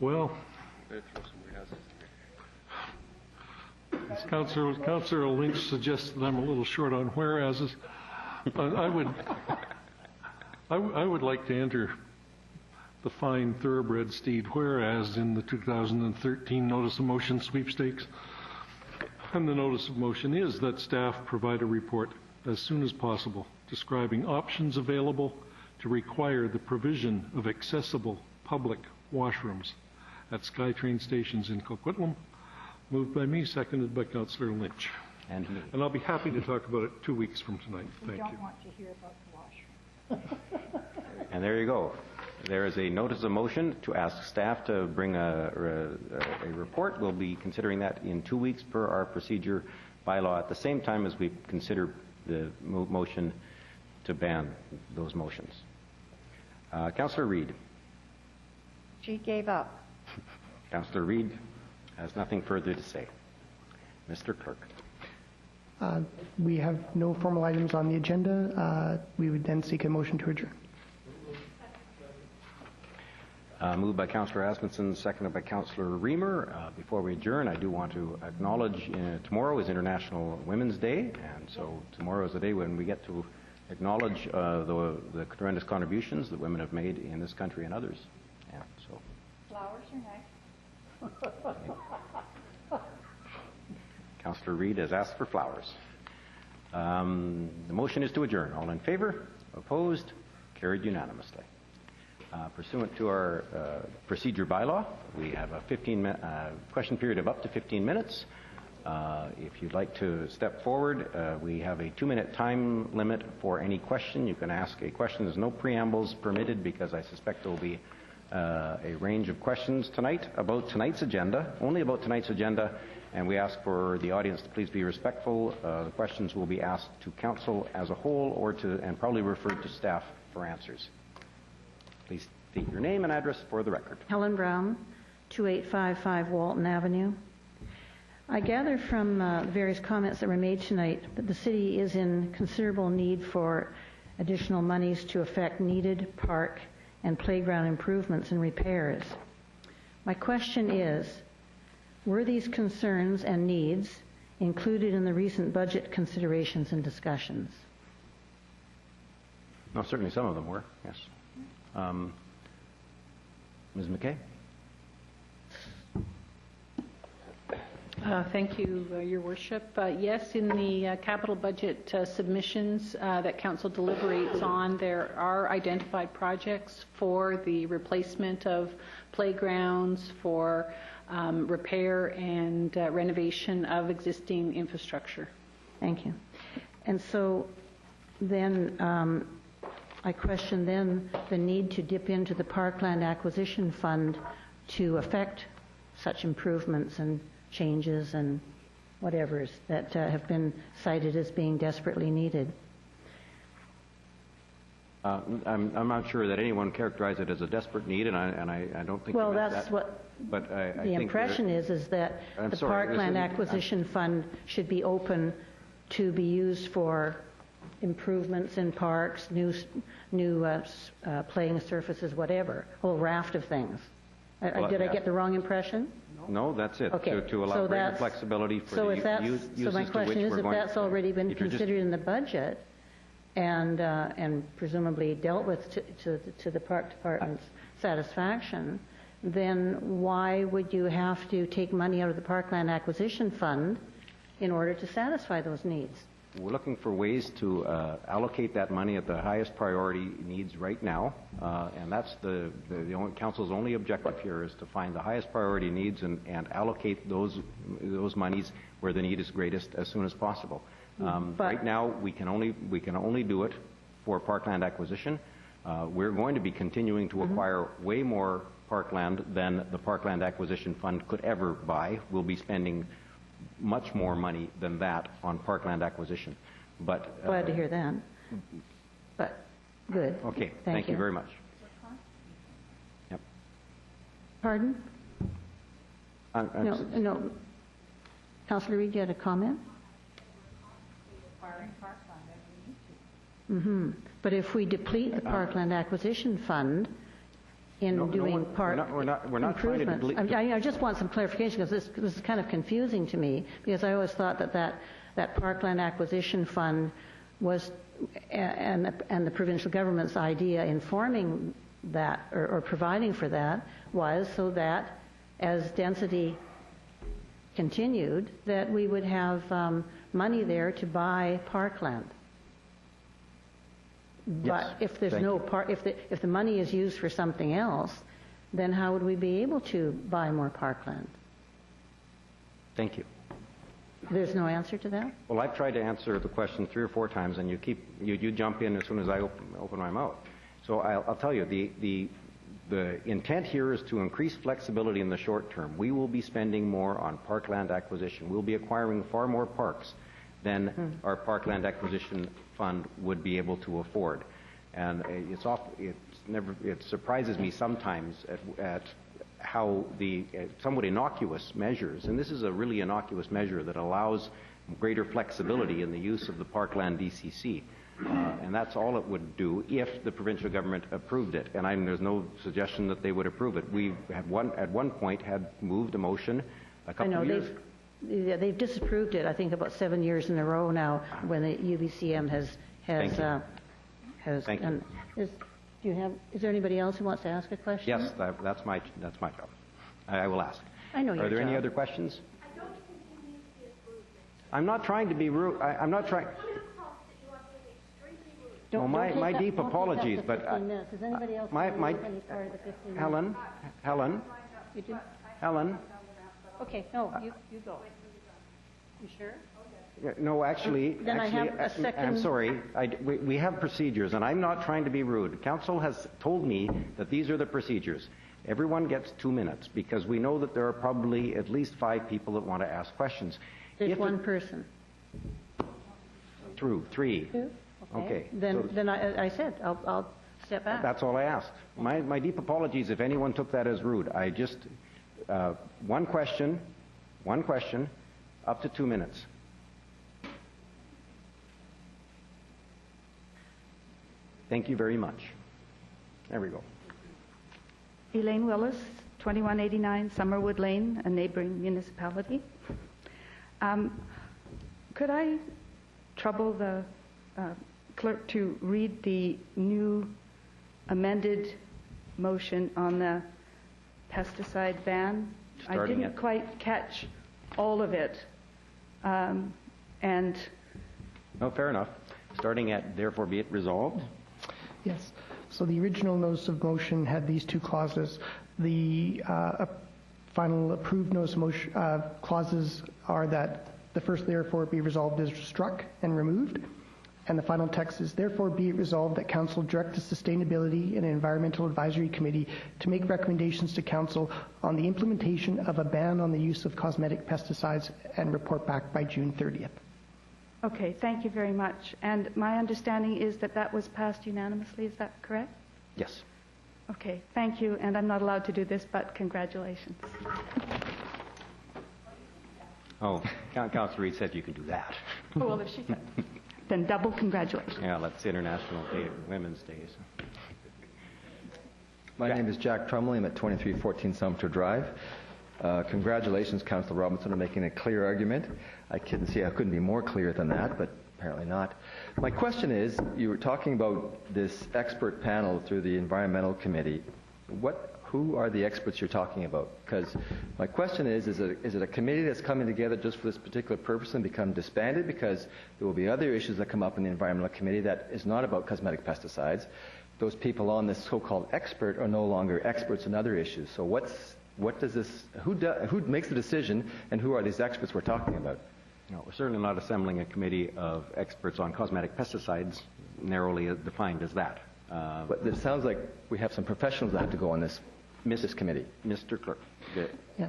Well, as Councillor Lynch suggests that I'm a little short on whereases, I would like to enter the fine thoroughbred steed whereas in the 2013 Notice of Motion sweepstakes. And the Notice of Motion is that staff provide a report as soon as possible describing options available to require the provision of accessible public washrooms at Skytrain stations in Coquitlam. Moved by me, seconded by Councillor Lynch. And me. And I'll be happy to talk about it 2 weeks from tonight. Thank We you. don't want to hear about the washroom. And there you go. There is a notice of motion to ask staff to bring a report. We'll be considering that in 2 weeks per our procedure bylaw at the same time as we consider the motion to ban those motions. Councillor Reid. She gave up. Councillor Reid has nothing further to say. Mr. Clerk. We have no formal items on the agenda. We would then seek a motion to adjourn. Moved by Councillor Asmussen, seconded by Councillor Reamer. Before we adjourn, I do want to acknowledge tomorrow is International Women's Day, and so tomorrow is the day when we get to acknowledge the tremendous contributions that women have made in this country and others. And so, Flowers are nice. Councillor Reid has asked for flowers. The motion is to adjourn. All in favor? Opposed? Carried unanimously. Pursuant to our procedure bylaw, we have a 15-minute question period of up to 15 minutes. If you'd like to step forward, we have a 2-minute time limit for any question. You can ask a question. There's no preambles permitted because I suspect there will be a range of questions tonight about tonight's agenda, only about tonight's agenda, and we ask for the audience to please be respectful. The questions will be asked to council as a whole and probably referred to staff for answers. Please state your name and address for the record. Helen Brown, 2855 Walton Avenue. I gather from the various comments that were made tonight that the city is in considerable need for additional monies to effect needed park and playground improvements and repairs. My question is, were these concerns and needs included in the recent budget considerations and discussions? No, certainly some of them were, yes. Ms. McKay? Thank you, Your Worship. Yes, in the capital budget submissions that Council deliberates on, there are identified projects for the replacement of playgrounds, for repair and renovation of existing infrastructure. Thank you. And so then I question then the need to dip into the Parkland Acquisition Fund to affect such improvements and changes and whatevers that have been cited as being desperately needed. I'm not sure that anyone characterized it as a desperate need, and I don't think. Well, that's what. But I the think impression is that the Parkland Acquisition Fund should be open to be used for improvements in parks, new playing surfaces, whatever, a whole raft of things. Did I get the wrong impression? No, that's it. Okay. To allow greater flexibility for the uses so my question is, if that's already been considered in the budget and presumably dealt with to the park department's satisfaction, then why would you have to take money out of the Parkland Acquisition Fund in order to satisfy those needs? We're looking for ways to allocate that money at the highest priority needs right now, and that's the council's only objective here is to find the highest priority needs and allocate those monies where the need is greatest as soon as possible. Right now, we can only do it for parkland acquisition. We're going to be continuing to acquire way more parkland than the Parkland Acquisition Fund could ever buy. We'll be spending much more money than that on parkland acquisition. But glad to hear that. But good. Okay. Thank you very much. Yep. Pardon? No. Councillor Reid, you had a comment? But if we deplete the Parkland Acquisition Fund in doing park improvements, I just want some clarification because this is kind of confusing to me, because I always thought that Parkland Acquisition Fund was, and the provincial government's idea in forming that or providing for that was so that as density continued, that we would have money there to buy parkland. But if there's if the money is used for something else, then how would we be able to buy more parkland? Thank you. There's no answer to that? Well, I've tried to answer the question 3 or 4 times, and you jump in as soon as I open my mouth. So I'll tell you, the intent here is to increase flexibility in the short term. We will be spending more on parkland acquisition. We'll be acquiring far more parks than our Parkland Acquisition Fund would be able to afford. And it surprises me sometimes at how the somewhat innocuous measures, and this is a really innocuous measure that allows greater flexibility in the use of the Parkland DCC. And that's all it would do if the provincial government approved it. And there's no suggestion that they would approve it. We at one point had moved a motion a couple of years. They've disapproved it, I think, about 7 years in a row now when the UBCM has Thank you. Is there anybody else who wants to ask a question? Yes, that's my job. I will ask. I know your job. Are there any other questions? I don't think you need to be rude. I'm not trying to be rude. I'm not trying. Well, my deep apologies, but does anybody else any part of the 15 minutes? Helen. You do? Helen. Okay, no, you go. You sure? No, actually, then I have a second. I'm sorry. We have procedures, and I'm not trying to be rude. Council has told me that these are the procedures. Everyone gets 2 minutes because we know that there are probably at least 5 people that want to ask questions. There's one person. 3. 2? Okay. Then I said I'll step back. That's all I asked. My deep apologies if anyone took that as rude. I just one question, up to 2 minutes. Thank you very much. There we go. Elaine Willis, 2189 Summerwood Lane, a neighboring municipality. Could I trouble the clerk to read the new amended motion on the pesticide ban? I didn't quite catch all of it. And No, fair enough. Starting at therefore be it resolved. Yes. So the original notice of motion had these two clauses. The final approved notice of motion clauses are that the first therefore be resolved is struck and removed. And the final text is therefore be it resolved that Council direct the Sustainability and Environmental Advisory Committee to make recommendations to Council on the implementation of a ban on the use of cosmetic pesticides and report back by June 30th. okay, thank you very much. And my understanding is that that was passed unanimously. Is that correct? Yes. Okay, thank you. And I'm not allowed to do this, but congratulations. Oh, Councillor Reid said you can do that. Oh, well, if she can. Then double congratulations. Yeah, that's International Day of Women's Day. So. My name is Jack Trumley. I'm at 2314 Sumter Drive. Congratulations, Councillor Robinson, on making a clear argument. I couldn't see I couldn't be more clear than that, but apparently not. My question is, you were talking about this expert panel through the Environmental Committee. Who are the experts you're talking about? Because my question is it a committee that's coming together just for this particular purpose and become disbanded? Because there will be other issues that come up in the Environmental Committee that is not about cosmetic pesticides. Those people on this so-called expert are no longer experts in other issues. So who makes the decision, and who are these experts we're talking about? No, we're certainly not assembling a committee of experts on cosmetic pesticides, narrowly defined as that. But it sounds like we have some professionals that have to go on this committee. Mr. Clerk. Yeah.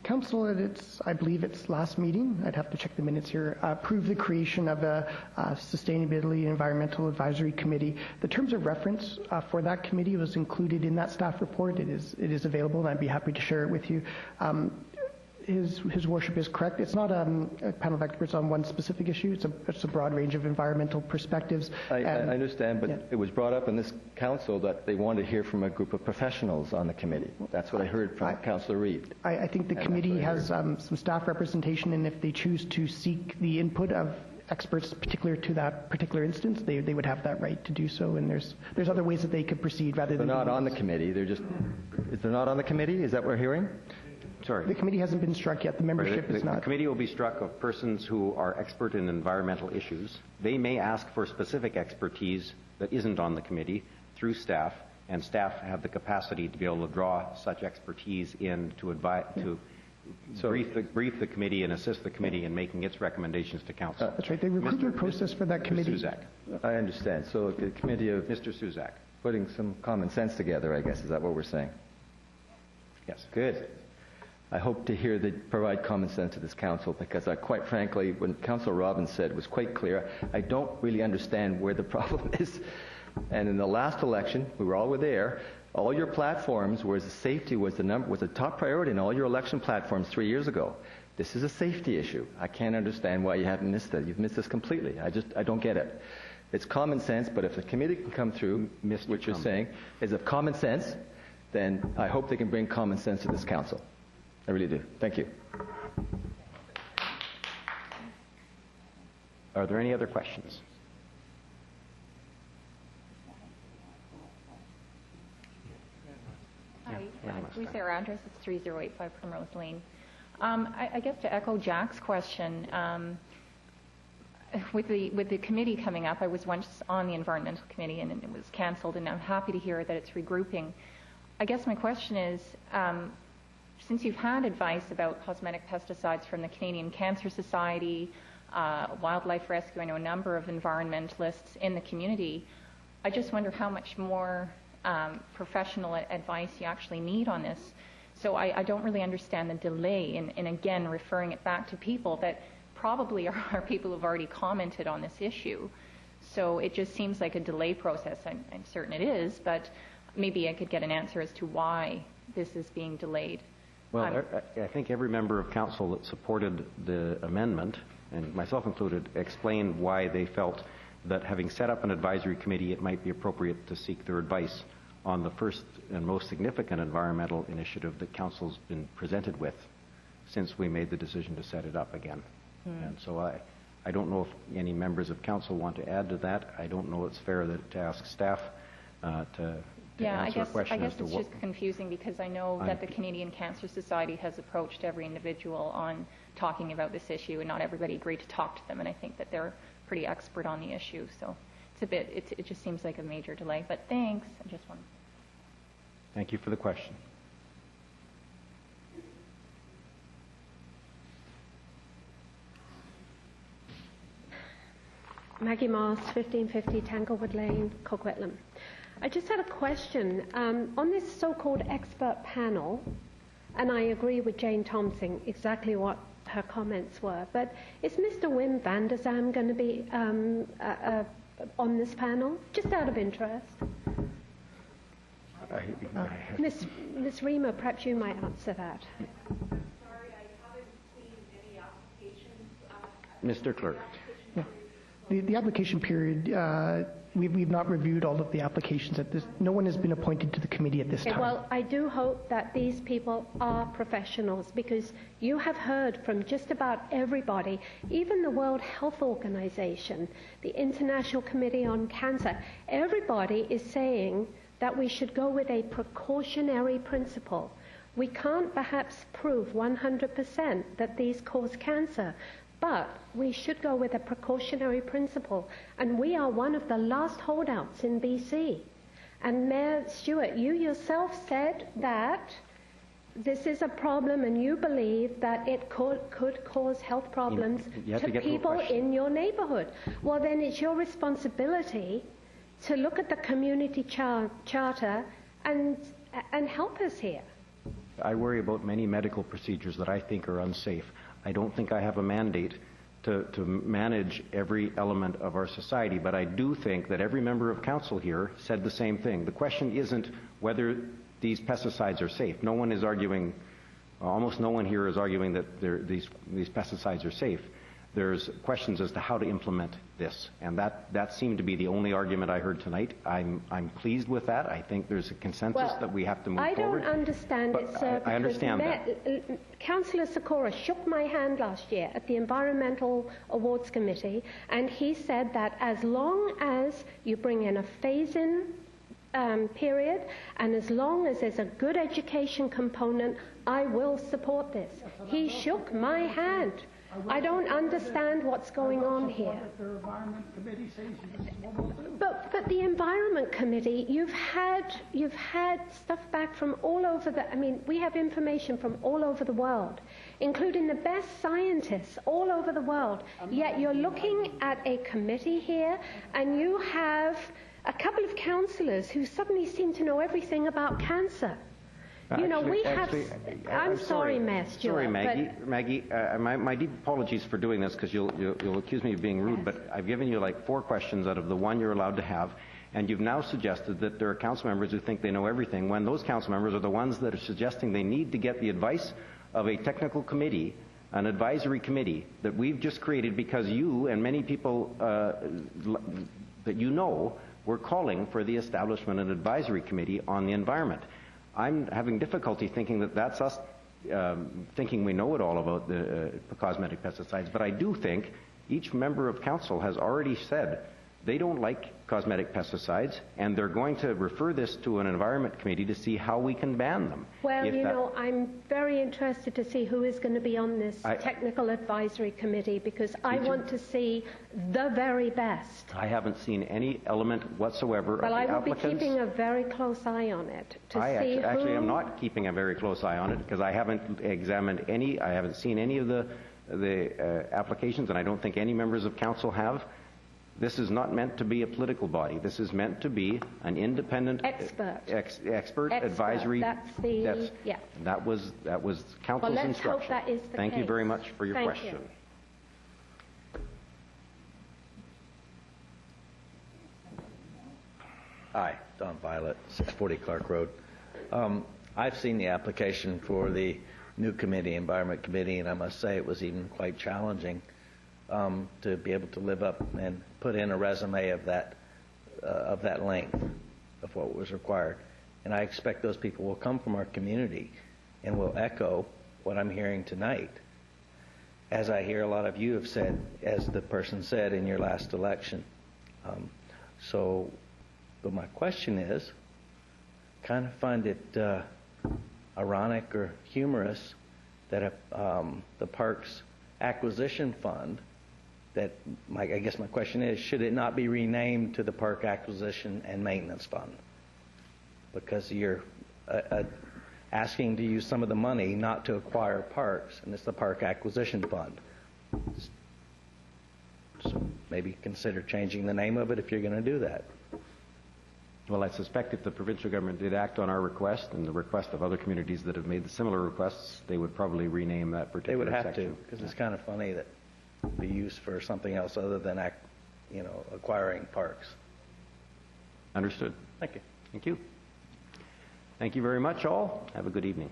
Council at I believe its last meeting, I'd have to check the minutes here, approved the creation of a Sustainability and Environmental Advisory Committee. The terms of reference for that committee was included in that staff report. It is available, and I'd be happy to share it with you. His worship is correct. It's not a panel of experts on one specific issue. It's a broad range of environmental perspectives. I understand, but It was brought up in this council that they wanted to hear from a group of professionals on the committee. That's what I heard from Councillor Reid. I think the committee has some staff representation, and if they choose to seek the input of experts particular to that particular instance, they would have that right to do so, and there's other ways that they could proceed rather than... They're not on the committee. They're not on the committee? Is that what we're hearing? Sorry. The committee hasn't been struck yet. The membership is not. The committee will be struck of persons who are expert in environmental issues. They may ask for specific expertise that isn't on the committee through staff, and staff have the capacity to be able to draw such expertise in to advise, brief the committee and assist the committee in making its recommendations to council. That's right. The recruitment process for that committee. Mr. Suzak. I understand. So the committee of Mr. Suzak. Putting some common sense together, I guess. Is that what we're saying? Yes. Good. I hope to hear they provide common sense to this council, because quite frankly, when Councillor Robbins said was quite clear, I don't really understand where the problem is. And in the last election, we were there, all your platforms, whereas safety was the top priority in all your election platforms 3 years ago. This is a safety issue. I can't understand why you haven't missed it. You've missed this completely. I don't get it. It's common sense, but if the committee can come through, what you're saying is of common sense, then I hope they can bring common sense to this council. I really do. Thank you. Are there any other questions? Hi, Lisa Andres, it's 3085 Primrose Lane. I guess to echo Jack's question, with the committee coming up, I was once on the Environmental Committee and it was cancelled, and I'm happy to hear that it's regrouping. I guess my question is, since you've had advice about cosmetic pesticides from the Canadian Cancer Society, Wildlife Rescue, I know a number of environmentalists in the community, I just wonder how much more professional advice you actually need on this. So I don't really understand the delay in again, referring it back to people that probably are people who've already commented on this issue. So it just seems like a delay process. I'm certain it is, but maybe I could get an answer as to why this is being delayed. Well, I think every member of council that supported the amendment, and myself included, explained why they felt that having set up an advisory committee, it might be appropriate to seek their advice on the first and most significant environmental initiative that council's been presented with since we made the decision to set it up again. And so I don't know if any members of council want to add to that. I don't know it's fair to ask staff to Yeah, answer a question I guess as to it's what... just confusing because I know that the Canadian Cancer Society has approached every individual on talking about this issue, and not everybody agreed to talk to them, and I think that they're pretty expert on the issue, so it just seems like a major delay. But thanks. I just want. Thank you for the question. Maggie Moss, 1550 Tanglewood Lane, Coquitlam. I just had a question. On this so-called expert panel, and I agree with Jane Thompson exactly what her comments were, but is Mr. Wim van der Zam going to be on this panel? Just out of interest. Ms. Rima, perhaps you might answer that. Sorry, I haven't seen any applications. Mr. Clerk. Yeah. The application period, we've not reviewed all of the applications at this. No one has been appointed to the committee at this time. Well, I do hope that these people are professionals, because you have heard from just about everybody, even the World Health Organization, the International Committee on Cancer. Everybody is saying that we should go with a precautionary principle. We can't perhaps prove 100% that these cause cancer, but we should go with a precautionary principle. And we are one of the last holdouts in BC. And Mayor Stewart, you yourself said that this is a problem and you believe that it could cause health problems to people in your neighborhood. Well, then it's your responsibility to look at the community charter and help us here. I worry about many medical procedures that I think are unsafe. I don't think I have a mandate to manage every element of our society, but I do think that every member of council here said the same thing. The question isn't whether these pesticides are safe. No one is arguing, almost no one here is arguing that these pesticides are safe. There's questions as to how to implement this, and that seemed to be the only argument I heard tonight. I'm pleased with that. I think there's a consensus that we have to move forward. I don't understand it, sir. I understand that. Councillor Sikora shook my hand last year at the Environmental Awards Committee, and he said that as long as you bring in a phase-in period, and as long as there's a good education component, I will support this. He shook my hand. I don't understand what's going on here. But the Environment Committee, you've had stuff back from all over the. I mean, we have information from all over the world, including the best scientists all over the world. Yet you're looking at a committee here, and you have a couple of councillors who suddenly seem to know everything about cancer. You know, we have. I'm sorry, Mayor Stewart. Sorry, Maggie. My deep apologies for doing this, because you'll accuse me of being rude. But I've given you like 4 questions out of the 1 you're allowed to have, and you've now suggested that there are council members who think they know everything, when those council members are the ones that are suggesting they need to get the advice of a technical committee, an advisory committee that we've just created because you and many people that you know were calling for the establishment of an advisory committee on the environment. I'm having difficulty thinking that that's us thinking we know it all about the cosmetic pesticides, but I do think each member of council has already said they don't like cosmetic pesticides, and they're going to refer this to an environment committee to see how we can ban them. Well, you know, I'm very interested to see who is going to be on this technical advisory committee, because I want to see the very best. I haven't seen any element whatsoever of the applicants. Well, I will be keeping a very close eye on it to see who... Actually, I'm not keeping a very close eye on it, because I haven't examined any, I haven't seen any of the applications, and I don't think any members of council have. This is not meant to be a political body. This is meant to be an independent expert advisory. That was council's instruction. That is the Thank you very much for your question. Hi, Don Violet, 640 Clark Road. I've seen the application for the new committee, Environment Committee, and I must say it was even quite challenging to be able to live up and put in a resume of that length of what was required. And I expect those people will come from our community and will echo what I'm hearing tonight, as I hear a lot of you have said, as the person said in your last election. But my question is, kind of find it ironic or humorous that the Parks Acquisition Fund, that I guess my question is, should it not be renamed to the Park Acquisition and Maintenance Fund? Because you're asking to use some of the money not to acquire parks, and it's the Park Acquisition Fund. So maybe consider changing the name of it if you're going to do that. Well, I suspect if the provincial government did act on our request and the request of other communities that have made the similar requests, they would probably rename that particular section. They would have to, because it's kind of funny that it be used for something else other than acquiring parks. Understood. Thank you. Thank you. Thank you very much, all. Have a good evening.